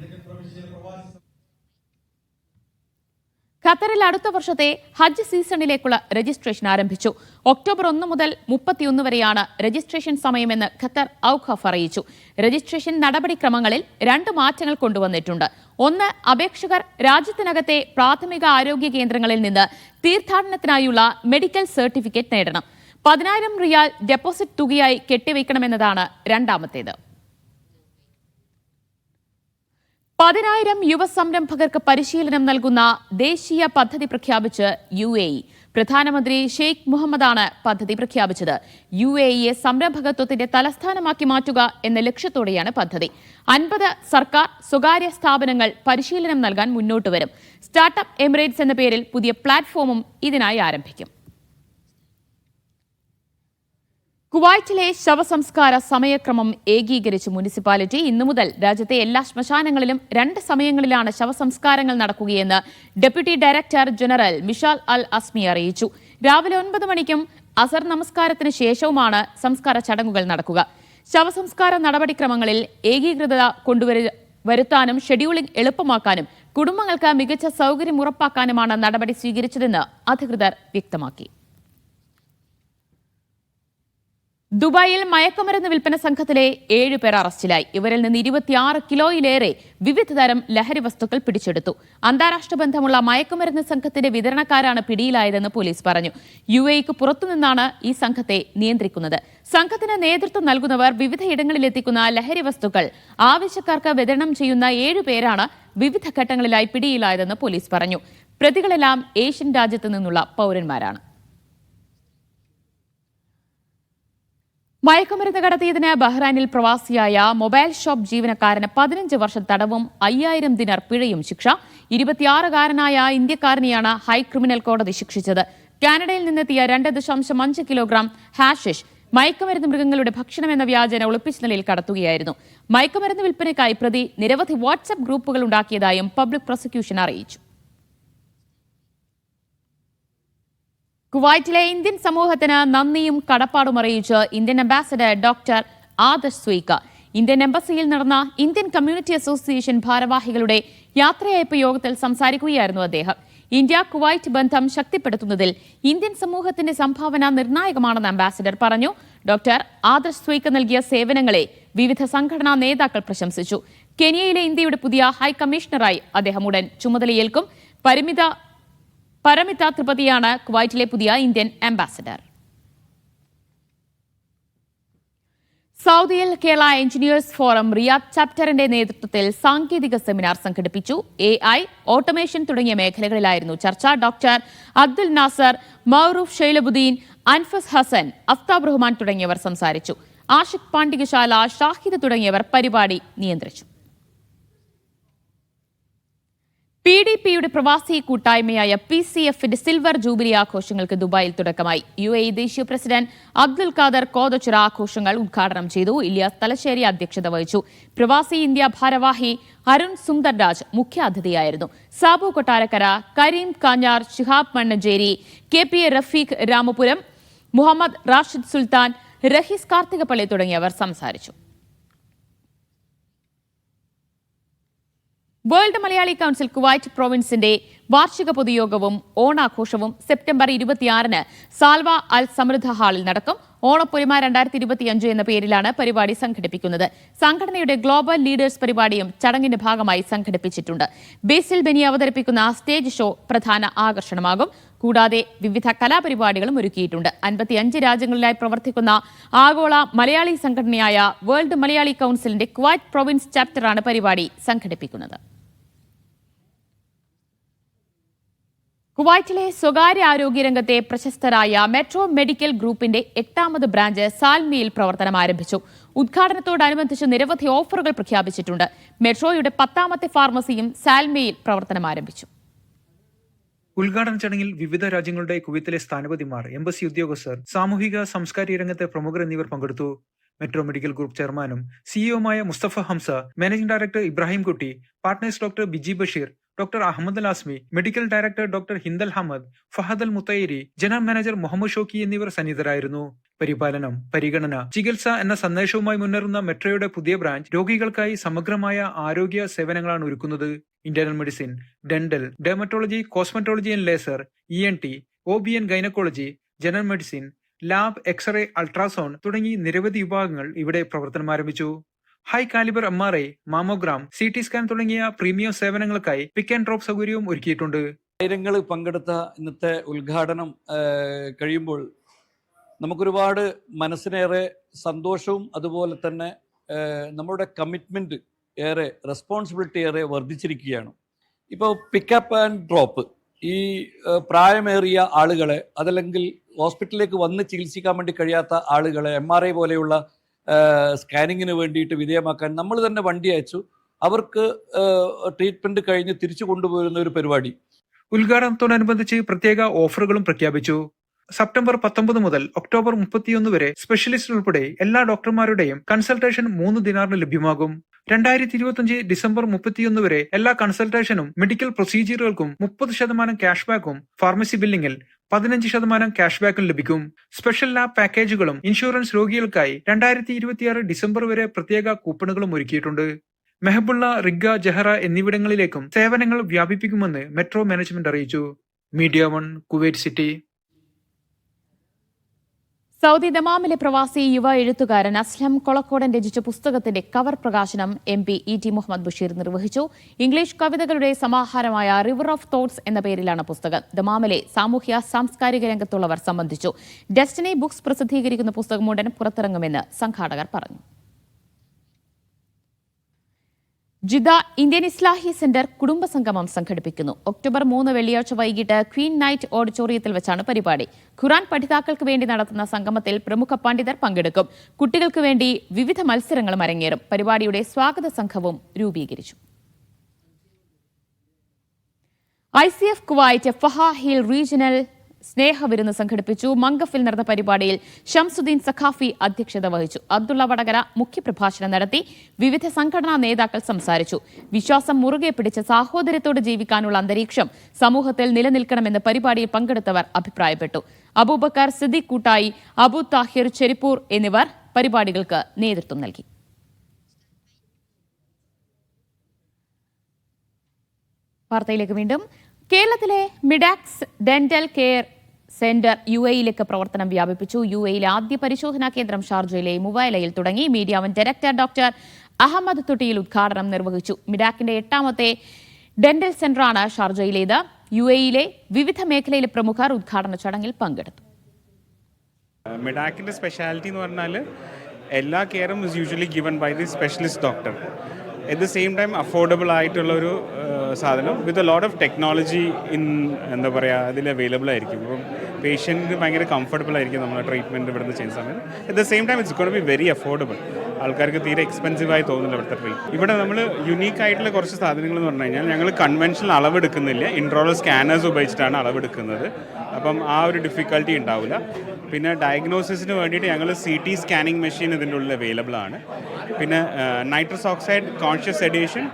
ഖത്തറിൽ അടുത്ത വർഷത്തെ ഹജ്ജ് സീസണിലേക്കുള്ള രജിസ്ട്രേഷൻ ആരംഭിച്ചു. ഒക്ടോബർ 1 മുതൽ 31 വരെയാണ് രജിസ്ട്രേഷൻ സമയമെന്ന് ഖത്തർ ഔഖഫ് അറിയിച്ചു. രജിസ്ട്രേഷൻ നടപടിക്രമങ്ങളിൽ 2 മാറ്റങ്ങൾ കൊണ്ടുവന്നിട്ടുണ്ട്. ഒന്ന്, അപേക്ഷകർ രാജ്യത്തിനകത്തെ പ്രാഥമിക ആരോഗ്യ കേന്ദ്രങ്ങളിൽ നിന്ന് തീർത്ഥാടനത്തിനായുള്ള മെഡിക്കൽ സർട്ടിഫിക്കറ്റ് നേടണം. 10,000 റിയാൽ ഡെപ്പോസിറ്റ് തുകയായി കെട്ടിവയ്ക്കണമെന്നതാണ് രണ്ടാമത്തേത്. 10,000 യുവ സംരംഭകർക്ക് പരിശീലനം നൽകുന്ന ദേശീയ പദ്ധതി പ്രഖ്യാപിച്ച് UAE. പ്രധാനമന്ത്രി ഷെയ്ഖ് മുഹമ്മദാണ് പദ്ധതി പ്രഖ്യാപിച്ചത്. UAE സംരംഭകത്വത്തിന്റെ തലസ്ഥാനമാക്കി മാറ്റുക എന്ന ലക്ഷ്യത്തോടെയാണ് പദ്ധതി. 50 സർക്കാർ സ്വകാര്യ സ്ഥാപനങ്ങൾ പരിശീലനം നൽകാൻ മുന്നോട്ട് വരും. സ്റ്റാർട്ടപ്പ് എമിറേറ്റ്സ് എന്ന പേരിൽ പുതിയ പ്ലാറ്റ്ഫോമും ഇതിനായി ആരംഭിക്കും. കുവൈറ്റിലെ ശവസംസ്കാര സമയക്രമം ഏകീകരിച്ച് മുനിസിപ്പാലിറ്റി. ഇന്നു മുതൽ രാജ്യത്തെ എല്ലാ ശ്മശാനങ്ങളിലും 2 സമയങ്ങളിലാണ് ശവസംസ്കാരങ്ങൾ നടക്കുകയെന്ന് ഡെപ്യൂട്ടി ഡയറക്ടർ ജനറൽ മിഷാൽ അൽ അസ്മി അറിയിച്ചു. രാവിലെ 9 മണിക്കും അസർ നമസ്കാരത്തിന് ശേഷവുമാണ് സംസ്കാര ചടങ്ങുകൾ നടക്കുക. ശവസംസ്കാര നടപടിക്രമങ്ങളിൽ ഏകീകൃതത വരുത്താനും ഷെഡ്യൂളിംഗ് എളുപ്പമാക്കാനും കുടുംബങ്ങൾക്ക് മികച്ച സൗകര്യം ഉറപ്പാക്കാനുമാണ് നടപടി സ്വീകരിച്ചതെന്ന് അധികൃതർ വ്യക്തമാക്കി. ദുബായിൽ മയക്കുമരുന്ന് വിൽപ്പന സംഘത്തിലെ 7 പേർ അറസ്റ്റിലായി. ഇവരിൽ നിന്ന് 26 കിലോയിലേറെ വിവിധതരം ലഹരി വസ്തുക്കൾ പിടിച്ചെടുത്തു. അന്താരാഷ്ട്ര ബന്ധമുള്ള മയക്കുമരുന്ന് സംഘത്തിന്റെ വിതരണക്കാരാണ് പിടിയിലായതെന്ന് പോലീസ് പറഞ്ഞു. UAEക്ക് പുറത്തുനിന്നാണ് ഈ സംഘത്തെ നിയന്ത്രിക്കുന്നത്. സംഘത്തിന് നേതൃത്വം നൽകുന്നവർ വിവിധയിടങ്ങളിലെത്തിക്കുന്ന ലഹരി വസ്തുക്കൾ ആവശ്യക്കാർക്ക് വിതരണം ചെയ്യുന്ന 7 പേരാണ് വിവിധ ഘട്ടങ്ങളിലായി പിടിയിലായതെന്ന് പോലീസ് പറഞ്ഞു. പ്രതികളെല്ലാം ഏഷ്യൻ രാജ്യത്തു നിന്നുള്ള പൗരന്മാരാണ്. മയക്കുമരുന്ന് കടത്തിയതിന് ബഹ്റൈനിൽ പ്രവാസിയായ മൊബൈൽ ഷോപ്പ് ജീവനക്കാരന് 15 വർഷം തടവും 5000 ദിനാർ പിഴയും ശിക്ഷ. 26-കാരനായ ഇന്ത്യക്കാരനെയാണ് ഹൈ ക്രിമിനൽ കോടതി ശിക്ഷിച്ചത്. കാനഡയിൽ നിന്നെത്തിയ 2.5 കിലോഗ്രാം ഹാഷിഷ് മയക്കുമരുന്ന് മൃഗങ്ങളുടെ ഭക്ഷണമെന്ന വ്യാജേന ഒളിപ്പിച്ച നിലയിൽ കടത്തുകയായിരുന്നു. മയക്കുമരുന്ന് വിൽപ്പനയ്ക്കായി പ്രതി നിരവധി വാട്സ്ആപ്പ് ഗ്രൂപ്പുകൾ ഉണ്ടാക്കിയതായും പബ്ലിക് പ്രോസിക്യൂഷൻ അറിയിച്ചു. കുവൈറ്റിലെ ഇന്ത്യൻ സമൂഹത്തിന് നന്ദിയും കടപ്പാടും അറിയിച്ച് Indian ambassador doctor Adarsh Swaika. Indian എംബസിയിൽ നടന്ന ഇന്ത്യൻ കമ്മ്യൂണിറ്റി അസോസിയേഷൻ ഭാരവാഹികളുടെ യാത്രയയപ്പ് യോഗത്തിൽ സംസാരിക്കുകയായിരുന്നു അദ്ദേഹം. ഇന്ത്യ കുവൈറ്റ് ബന്ധം ശക്തിപ്പെടുത്തുന്നതിൽ ഇന്ത്യൻ സമൂഹത്തിന്റെ സംഭാവന നിർണായകമാണെന്ന് അംബാസഡർ പറഞ്ഞു. ഡോക്ടർ ആദർശ് സ്വീക്ക നൽകിയ സേവനങ്ങളെ വിവിധ സംഘടനാ നേതാക്കൾ പ്രശംസിച്ചു. കെനിയയിലെ ഇന്ത്യയുടെ പുതിയ ഹൈക്കമ്മീഷണറായി അദ്ദേഹം ഉടൻ ചുമതലയേൽക്കും. പരമിത ത്രിപതിയാണ് കുവൈറ്റിലെ പുതിയ ഇന്ത്യൻ അംബാസഡർ. സൗദിയിൽ കേരള എഞ്ചിനീയേഴ്സ് ഫോറം റിയാദ് ചാപ്റ്ററിന്റെ നേതൃത്വത്തിൽ സാങ്കേതിക സെമിനാർ സംഘടിപ്പിച്ചു. AI, ഓട്ടോമേഷൻ തുടങ്ങിയ മേഖലകളിലായിരുന്നു ചർച്ച. ഡോക്ടർ അബ്ദുൽ നാസർ, മൗറൂഫ് ഷൈലബുദ്ദീൻ, അൻഫസ് ഹസൻ, അഫ്താബ് റഹ്മാൻ തുടങ്ങിയവർ സംസാരിച്ചു. ആഷിഖ് പാണ്ഡികശാല, ഷാഹിദ് തുടങ്ങിയവർ പരിപാടി നിയന്ത്രിച്ചു. PDPയുടെ പ്രവാസി കൂട്ടായ്മയായ PCFന്റെ സിൽവർ ജൂബിലി ആഘോഷങ്ങൾക്ക് ദുബായിൽ തുടക്കമായി. UAE ദേശീയ പ്രസിഡന്റ് അബ്ദുൽ ഖാദർ കോദച്ചുര ആഘോഷങ്ങൾ ഉദ്ഘാടനം ചെയ്തു. ഇലിയാസ് തലശ്ശേരി അധ്യക്ഷത വഹിച്ചു. പ്രവാസി ഇന്ത്യ ഭാരവാഹി അരുൺ സുന്ദർരാജ് മുഖ്യാതിഥിയായിരുന്നു. സാബു കൊട്ടാരക്കര, കരീം കാഞ്ഞാർ, ശിഹാബ് മണ്ണഞ്ചേരി, KPA റഫീഖ് രാമപുരം, മുഹമ്മദ് റാഷിദ് സുൽത്താൻ, റഹീസ് കാർത്തികപ്പള്ളി തുടങ്ങിയവർ സംസാരിച്ചു. വേൾഡ് മലയാളി കൗൺസിൽ കുവൈറ്റ് പ്രൊവിൻസിന്റെ വാർഷിക പൊതുയോഗവും ഓണാഘോഷവും സെപ്റ്റംബർ 26-ന് സാൽവ അൽ സമൃദ്ധ ഹാളിൽ നടക്കും. ഓണപ്പൊലിമ 2025 എന്ന പേരിലാണ് പരിപാടി സംഘടിപ്പിക്കുന്നത്. സംഘടനയുടെ ഗ്ലോബൽ ലീഡേഴ്സ് പരിപാടിയും ചടങ്ങിന്റെ ഭാഗമായി സംഘടിപ്പിച്ചിട്ടുണ്ട്. ബേസിൽ ബെനി അവതരിപ്പിക്കുന്ന സ്റ്റേജ് ഷോ പ്രധാന ആകർഷണമാകും. കൂടാതെ വിവിധ കലാപരിപാടികളും ഒരുക്കിയിട്ടുണ്ട്. 55 രാജ്യങ്ങളിലായി പ്രവർത്തിക്കുന്ന ആഗോള മലയാളി സംഘടനയായ വേൾഡ് മലയാളി കൗൺസിലിന്റെ കുവൈറ്റ് പ്രൊവിൻസ് ചാപ്റ്ററാണ് പരിപാടി സംഘടിപ്പിക്കുന്നത്. കുവൈറ്റിലെ സ്വകാര്യ ആരോഗ്യരംഗത്തെ പ്രശസ്തരായ മെട്രോ മെഡിക്കൽ ഗ്രൂപ്പിന്റെ 8ാമത് ബ്രാഞ്ച് സാൽമിയിൽ പ്രവർത്തനം ആരംഭിച്ചു. ഉദ്ഘാടനത്തോടനുബന്ധിച്ച് നിരവധി ഓഫറുകൾ പ്രഖ്യാപിച്ചിട്ടുണ്ട്. മെട്രോയുടെ 10ാമത്തെ ഫാർമസിയും സാൽമിയിൽ പ്രവർത്തനം ആരംഭിച്ചു. ഉദ്ഘാടന ചടങ്ങിൽ വിവിധ രാജ്യങ്ങളുടെ കുവൈത്തിലെ സ്ഥാനപതിമാർ, എംബസി ഉദ്യോഗസ്ഥർ, സാമൂഹിക സാംസ്കാരിക രംഗത്തെ പ്രമുഖർ എന്നിവർ പങ്കെടുത്തു. മെട്രോ മെഡിക്കൽ ഗ്രൂപ്പ് ചെയർമാനും സിഇഒമായ Mustafa Hamza, managing director Ibrahim Kutty, partners doctor Biji Basheer, doctor Ahmed Al Azmi, medical director doctor Hindal Hamad, Fahad Al Mutairi, general manager Muhammad Shawki എന്നിവർ സന്നിഹിതരായിരുന്നു. പരിപാലനം, പരിഗണന, ചികിത്സ എന്ന സന്ദേശവുമായി മുന്നേറുന്ന മെട്രോയുടെ പുതിയ ബ്രാഞ്ച് രോഗികൾക്കായി സമഗ്രമായ ആരോഗ്യ സേവനങ്ങളാണ് ഒരുക്കുന്നത്. Internal medicine, dental, dermatology, cosmetology and laser, ENT, OBN gynaecology, general medicine, lab, X-ray, ultrasound തുടങ്ങി നിരവധി വിഭാഗങ്ങൾ ഇവിടെ പ്രവർത്തനം ആരംഭിച്ചു. High calibre MRI, mammogram, CT scan തുടങ്ങിയ പ്രീമിയം സേവനങ്ങൾക്കായി പിക്ക് ആൻഡ് ഡ്രോപ്പ് സൗകര്യവും ഒരുക്കിയിട്ടുണ്ട്. ആയിരങ്ങൾ പങ്കെടുത്ത ഇന്നത്തെ ഉദ്ഘാടനം കഴിയുമ്പോൾ നമുക്കൊരുപാട് മനസ്സിനേറെ സന്തോഷവും അതുപോലെ തന്നെ നമ്മുടെ കമ്മിറ്റ്മെൻറ്റ് ഏറെ, റെസ്പോൺസിബിലിറ്റി ഏറെ വർദ്ധിച്ചിരിക്കുകയാണ്. ഇപ്പോൾ പിക്കപ്പ് ആൻഡ് ഡ്രോപ്പ് ഈ പ്രായമേറിയ ആളുകളെ, അതല്ലെങ്കിൽ ഹോസ്പിറ്റലിലേക്ക് വന്ന് ചികിത്സിക്കാൻ വേണ്ടി കഴിയാത്ത ആളുകളെ MRI പോലെയുള്ള സ്കാനിങ്ങിന് വേണ്ടിയിട്ട് വിധേയമാക്കാൻ നമ്മൾ തന്നെ വണ്ടി അയച്ചു അവർക്ക് ട്രീറ്റ്മെന്റ് കഴിഞ്ഞ് തിരിച്ചു കൊണ്ടുപോരുന്ന ഒരു പരിപാടി. ഉദ്ഘാടനത്തോടനുബന്ധിച്ച് പ്രത്യേക ഓഫറുകളും പ്രഖ്യാപിച്ചു. സെപ്റ്റംബർ 19 മുതൽ ഒക്ടോബർ 31 വരെ സ്പെഷ്യലിസ്റ്റ് ഉൾപ്പെടെ എല്ലാ ഡോക്ടർമാരുടെയും കൺസൾട്ടേഷൻ 3 ദിനാറിന് ലഭ്യമാകും. 2025 ഡിസംബർ 31 വരെ എല്ലാ കൺസൾട്ടേഷനും മെഡിക്കൽ പ്രൊസീജിയറുകൾക്കും 30% ക്യാഷ് ബാക്കും, ഫാർമസി ബില്ലിംഗിൽ 15% ക്യാഷ് ബാക്കും ലഭിക്കും. സ്പെഷ്യൽ ലാബ് പാക്കേജുകളും ഇൻഷുറൻസ് രോഗികൾക്കായി 2026 ഡിസംബർ വരെ പ്രത്യേക കൂപ്പണുകളും ഒരുക്കിയിട്ടുണ്ട്. മെഹബുള്ള, റിഗ, ജഹറ എന്നിവിടങ്ങളിലേക്കും സേവനങ്ങൾ വ്യാപിപ്പിക്കുമെന്ന് മെട്രോ മാനേജ്മെന്റ് അറിയിച്ചു. Media 1, Kuwait city. സൗദി ദമാമിലെ പ്രവാസി യുവ എഴുത്തുകാരൻ അസ്ലം കൊളക്കോടൻ രചിച്ച പുസ്തകത്തിന്റെ കവർ പ്രകാശനം MP E.T. മുഹമ്മദ് ബഷീർ നിർവഹിച്ചു. ഇംഗ്ലീഷ് കവിതകളുടെ സമാഹാരമായ റിവർ ഓഫ് തോട്ട്സ് എന്ന പേരിലാണ് പുസ്തകം. ദമാമിലെ സാമൂഹ്യ സാംസ്കാരിക രംഗത്തുള്ളവർ സംബന്ധിച്ചു. ഡെസ്റ്റിനി ബുക്സ് പ്രസിദ്ധീകരിക്കുന്ന പുസ്തകം ഉടൻ പുറത്തിറങ്ങുമെന്ന് സംഘാടകർ പറഞ്ഞു. ജിദ്ദ ഇന്ത്യൻ ഇസ്ലാഹി സെന്റർ കുടുംബസംഗമം സംഘടിപ്പിക്കുന്നു. ഒക്ടോബർ 3 വെള്ളിയാഴ്ച വൈകിട്ട് ക്വീൻ നൈറ്റ് ഓഡിറ്റോറിയത്തിൽ വെച്ചാണ് പരിപാടി. ഖുറാൻ പഠിതാക്കൾക്ക് വേണ്ടി നടത്തുന്ന സംഗമത്തിൽ പ്രമുഖ പണ്ഡിതർ പങ്കെടുക്കും. കുട്ടികൾക്ക് വേണ്ടി വിവിധ മത്സരങ്ങളും അരങ്ങേറും. പരിപാടിയുടെ സ്വാഗത സംഘവും രൂപീകരിച്ചു. ICF കുവൈറ്റ് ഫഹ ഹിൽ റീജിയണൽ സ്നേഹവിരുന്ന് സംഘടിപ്പിച്ചു. മംഗഫിൽ നടന്ന പരിപാടിയിൽ ഷംസുദ്ദീൻ സഖാഫി അധ്യക്ഷത വഹിച്ചു. അബ്ദുള്ള വടകര മുഖ്യപ്രഭാഷണം നടത്തി. വിവിധ സംഘടനാ നേതാക്കൾ സംസാരിച്ചു. വിശ്വാസം മുറുകെ പിടിച്ച് സാഹോദര്യത്തോട് ജീവിക്കാനുള്ള അന്തരീക്ഷം സമൂഹത്തിൽ നിലനിൽക്കണമെന്ന് പരിപാടിയിൽ പങ്കെടുത്തവർ അഭിപ്രായപ്പെട്ടു. അബൂബക്കർ സിദ്ദീഖ് കൂട്ടായി, അബു താഹിർ ചെരിപ്പൂർ എന്നിവർ പരിപാടികൾക്ക് നേതൃത്വം നൽകി. വാർത്തയിലേക്ക് വീണ്ടും. കേരളത്തിലെ മിഡാക്സ് ഡെന്റൽ കെയർ സെന്റർ UAE-യിലേക്ക് പ്രവർത്തനം വ്യാപിപ്പിച്ചു. UAE-യിലെ ആദ്യ പരിശോധനാ കേന്ദ്രം ഷാർജയിലെ മുവൈലയിൽ തുടങ്ങി. മീഡിയ 1 ഡയറക്ടർ ഡോക്ടർ അഹമ്മദ് തുട്ടിയിൽ ഉദ്ഘാടനം നിർവഹിച്ചു. മിഡാക്കിന്റെ 8ാമത്തെ ഡെന്റൽ സെന്ററാണ് ഷാർജയിലേത്. UAE-യിലെ വിവിധ മേഖലയിലെ പ്രമുഖർ ഉദ്ഘാടന ചടങ്ങിൽ പങ്കെടുത്തു. മിഡാക്കിന്റെ സ്പെഷ്യാലിറ്റി എന്ന് പറഞ്ഞാൽ എല്ലാ കെയറും is usually given by the specialist doctor. At the same time affordable ആയിട്ടുള്ളൊരു സാധനം with a lot of technology എന്താ പറയുക അതിൽ അവൈലബിൾ ആയിരിക്കും. ഇപ്പം പേഷ്യൻറ്റ് ഭയങ്കര കംഫർട്ടബിൾ ആയിരിക്കും നമ്മൾ ട്രീറ്റ്മെൻറ്റ് ഇവിടുന്ന് ചെയ്യുന്ന സമയത്ത്. At the same time it's gonna be very affordable. ആൾക്കാർക്ക് തീരെ എക്സ്പെൻസീവായി തോന്നില്ല ഇവിടുത്തെ ട്രീറ്റ്മെൻറ്റ്. ഇവിടെ നമ്മൾ യുണീക്ക് ആയിട്ടുള്ള കുറച്ച് സാധനങ്ങൾ എന്ന് പറഞ്ഞു കഴിഞ്ഞാൽ ഞങ്ങൾ കൺവെൻഷണൽ അളവെടുക്കുന്നില്ല, ഇൻട്രോളർ സ്കാനേഴ്സ് ഉപയോഗിച്ചിട്ടാണ് അളവെടുക്കുന്നത്. അപ്പം ആ ഒരു ഡിഫിക്കൽട്ടി ഉണ്ടാവില്ല. പിന്നെ ഡയഗ്നോസിസിന് വേണ്ടിയിട്ട് ഞങ്ങൾ CT സ്കാനിങ് മെഷീൻ ഇതിൻ്റെ ഉള്ളിൽ അവൈലബിൾ ആണ്. പിന്നെ നൈട്രസ് ഓക്സൈഡ് കോൺഷ്യസ് സെഡേഷൻ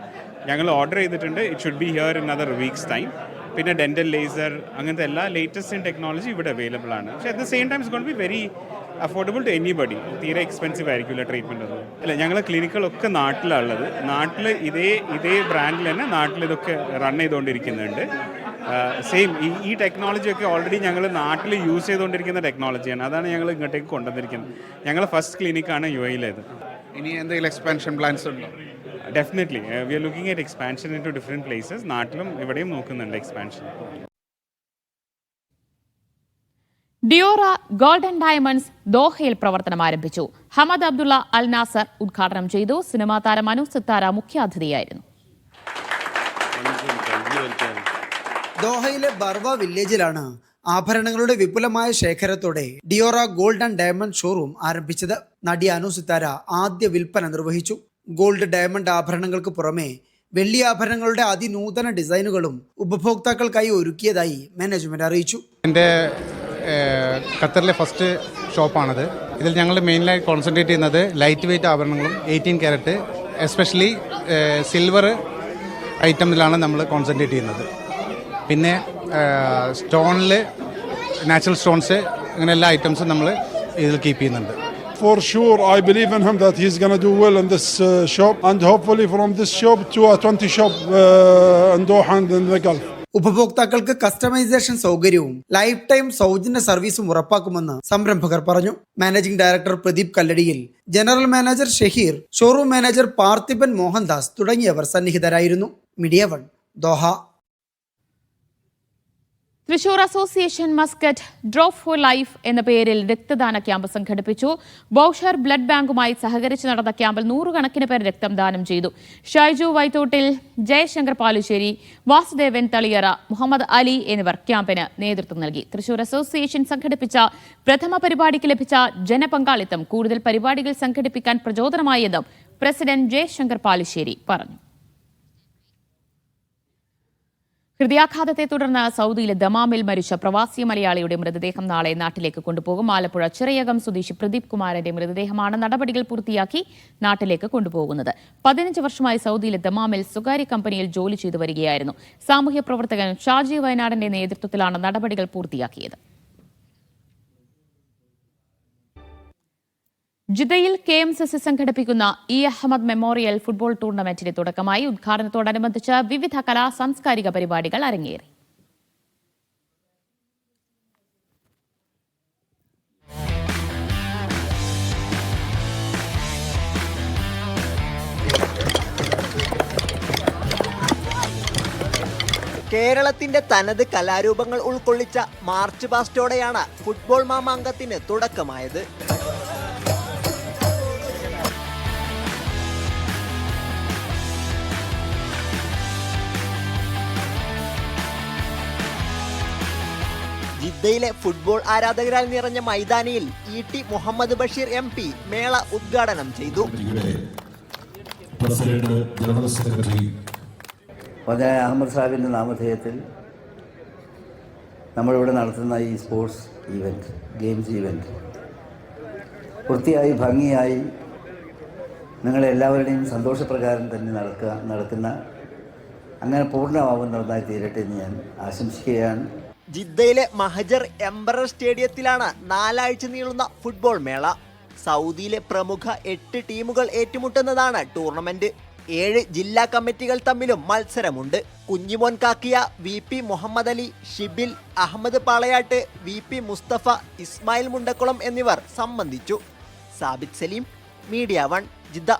ഞങ്ങൾ ഓർഡർ ചെയ്തിട്ടുണ്ട്. It should be here in other weeks time. പിന്നെ ഡെന്റൽ ലേസർ അങ്ങനത്തെ എല്ലാ ലേറ്റസ്റ്റ് ഇൻ ടെക്നോളജി ഇവിടെ അവൈലബിൾ ആണ്. പക്ഷേ at the same time it's gonna be very affordable to anybody. തീരെ എക്സ്പെൻസീവ് ആയിരിക്കില്ല ട്രീറ്റ്മെൻറ്റ് ഒന്നും. അല്ല, ഞങ്ങളെ ക്ലിനിക്കുകളൊക്കെ നാട്ടിലുള്ളത്. നാട്ടിൽ ഇതേ ബ്രാൻഡിൽ തന്നെ നാട്ടിൽ ഇതൊക്കെ റൺ ചെയ്തുകൊണ്ടിരിക്കുന്നുണ്ട്. സെയിം ഈ ടെക്നോളജിയൊക്കെ ഓൾറെഡി ഞങ്ങൾ നാട്ടിൽ യൂസ് ചെയ്തുകൊണ്ടിരിക്കുന്ന ടെക്നോളജിയാണ്. അതാണ് ഞങ്ങൾ ഇങ്ങോട്ടേക്ക് കൊണ്ടുവന്നിരിക്കുന്നത്. ഞങ്ങൾ ഫസ്റ്റ് ക്ലിനിക്കാണ് UAE-യിലേത്. ഇനി എന്തെങ്കിലും എക്സ്പാൻഷൻ പ്ലാൻസ് ഉണ്ടോ? Definitely we are looking at expansion in two different places. നാട്ടിലും ഇവിടെയും നോക്കുന്നുണ്ട് എക്സ്പാൻഷൻ. ഡിയോറ ഗോൾഡൻ ഡയമണ്ട്സ് ദോഹയിൽ പ്രവർത്തനം ആരംഭിച്ചു. ഹമദ് അബ്ദുള്ള അൽ നാസർ ഉദ്ഘാടനം ചെയ്തു. സിനിമാ താരം മനു സിത്താര മുഖ്യാതിഥിയായിരുന്നു. ദോഹയിലെ ബർവ വില്ലേജിലാണ് ആഭരണങ്ങളുടെ വിപുലമായ ശേഖരത്തോടെ Diora gold and diamond showroom ആരംഭിച്ചത്. നടി അനു സിത്താര ആദ്യ വിൽപ്പന നിർവഹിച്ചു. ഗോൾഡ് ഡയമണ്ട് ആഭരണങ്ങൾക്ക് പുറമെ വെള്ളി ആഭരണങ്ങളുടെ അതിനൂതന ഡിസൈനുകളും ഉപഭോക്താക്കൾക്കായി ഒരുക്കിയതായി മാനേജ്മെന്റ് അറിയിച്ചു. എൻ്റെ ഖത്തറിലെ ഫസ്റ്റ് ഷോപ്പാണിത്. ഇതിൽ ഞങ്ങൾ മെയിനായി കോൺസെൻട്രേറ്റ് ചെയ്യുന്നത് ലൈറ്റ് വെയ്റ്റ് ആഭരണങ്ങളും 18 ക്യാരറ്റ് എസ്പെഷ്യലി സിൽവർ ഐറ്റമിലാണ് നമ്മൾ കോൺസെൻട്രേറ്റ് ചെയ്യുന്നത്. പിന്നെ സ്റ്റോണിൽ നാച്ചുറൽ സ്റ്റോൺസ് അങ്ങനെ എല്ലാ ഐറ്റംസും നമ്മൾ ഇതിൽ കീപ്പ് ചെയ്യുന്നുണ്ട്. For sure, I believe in him that he's going to do well in this shop and hopefully from this shop to a 20 shop in Doha and in the Gulf. ഉപഭോക്താക്കൾക്ക് കസ്റ്റമൈസേഷൻ സൗകര്യവും ലൈഫ് ടൈം സൗജന്യ സർവീസും ഉറപ്പാക്കുമെന്ന് സംരംഭകർ പറഞ്ഞു. Managing director Pradeep Kalladiyil, general manager Shaheer, showroom manager Parthiban Mohandas തുടങ്ങിയവർ സന്നിഹിതരായിരുന്നു. Media 1 Doha. Thrissur association Muscat drop for life എന്ന പേരിൽ രക്തദാന ക്യാമ്പ് സംഘടിപ്പിച്ചു. ബൗഷർ ബ്ലഡ് ബാങ്കുമായി സഹകരിച്ച് നടന്ന ക്യാമ്പിൽ 100 കണക്കിന് പേർ രക്തം ദാനം ചെയ്തു. ഷൈജു വൈത്തോട്ടിൽ, ജയശങ്കർ പാലുശ്ശേരി, വാസുദേവൻ തളിയറ, മുഹമ്മദ് അലി എന്നിവർ ക്യാമ്പിന് നേതൃത്വം നൽകി. തൃശൂർ അസോസിയേഷൻ സംഘടിപ്പിച്ച പ്രഥമ പരിപാടിക്ക് ലഭിച്ച ജനപങ്കാളിത്തം കൂടുതൽ പരിപാടികൾ സംഘടിപ്പിക്കാൻ പ്രചോദനമായെന്നും പ്രസിഡന്റ് ജയശങ്കർ പാലുശ്ശേരി പറഞ്ഞു. ഹൃദയാഘാതത്തെ തുടർന്ന് സൗദിയിലെ ദമാമിൽ മരിച്ച പ്രവാസി മലയാളിയുടെ മൃതദേഹം നാളെ നാട്ടിലേക്ക് കൊണ്ടുപോകും. ആലപ്പുഴ ചിറയകം സ്വദേശി പ്രദീപ് കുമാറിന്റെ മൃതദേഹമാണ് നടപടികൾ പൂർത്തിയാക്കി നാട്ടിലേക്ക് കൊണ്ടുപോകുന്നത്. 15 വർഷമായി സൗദിയിലെ ദമാമിൽ സ്വകാര്യ കമ്പനിയിൽ ജോലി ചെയ്തു വരികയായിരുന്നു. സാമൂഹ്യ പ്രവർത്തകൻ ഷാജി വയനാടിന്റെ നേതൃത്വത്തിലാണ് നടപടികൾ പൂർത്തിയാക്കിയത്. ജിദ്ദയിൽ KMCC സംഘടിപ്പിക്കുന്ന അഹമ്മദ് മെമ്മോറിയൽ ഫുട്ബോൾ ടൂർണമെന്റിന് തുടക്കമായി. ഉദ്ഘാടനത്തോടനുബന്ധിച്ച് വിവിധ കലാ സാംസ്കാരിക പരിപാടികൾ അരങ്ങേറി. കേരളത്തിന്റെ തനത് കലാരൂപങ്ങൾ ഉൾക്കൊള്ളിച്ച മാർച്ച് പാസ്റ്റോടെയാണ് ഫുട്ബോൾ മാമാങ്കത്തിന് തുടക്കമായത്. ജിദ്ദയിലെ ഫുട്ബോൾ ആരാധകരാൽ നിറഞ്ഞ മൈതാനിയിൽ ET മുഹമ്മദ് ബഷീർ MP മേള ഉദ്ഘാടനം ചെയ്തു. അഹമ്മദ് സാഹിബിൻ്റെ നാമധേയത്തിൽ നമ്മളിവിടെ നടത്തുന്ന ഈ സ്പോർട്സ് ഈവൻറ്റ്, ഗെയിംസ് ഈവൻറ്റ് വൃത്തിയായി ഭംഗിയായി നിങ്ങളെല്ലാവരുടെയും സന്തോഷപ്രകാരം തന്നെ നടക്കുന്ന അങ്ങനെ പൂർണ്ണമാവുന്ന ഒന്നായി തീരട്ടെ എന്ന് ഞാൻ ആശംസിക്കുകയാണ്. ജിദ്ദയിലെ മഹജർ എംബറർ സ്റ്റേഡിയത്തിലാണ് 4 ആഴ്ച നീളുന്ന ഫുട്ബോൾ മേള. സൗദിയിലെ പ്രമുഖ 8 ടീമുകൾ ഏറ്റുമുട്ടുന്നതാണ് ടൂർണമെന്റ്. 7 ജില്ലാ കമ്മിറ്റികൾ തമ്മിലും മത്സരമുണ്ട്. കുഞ്ഞിമോൻ കാക്കിയ, VP മുഹമ്മദ് അലി, ഷിബിൽ, അഹമ്മദ് പാളയാട്ട്, VP മുസ്തഫ, ഇസ്മായിൽ മുണ്ടക്കുളം എന്നിവർ സംബന്ധിച്ചു. Sabith Saleem, media 1, Jeddah.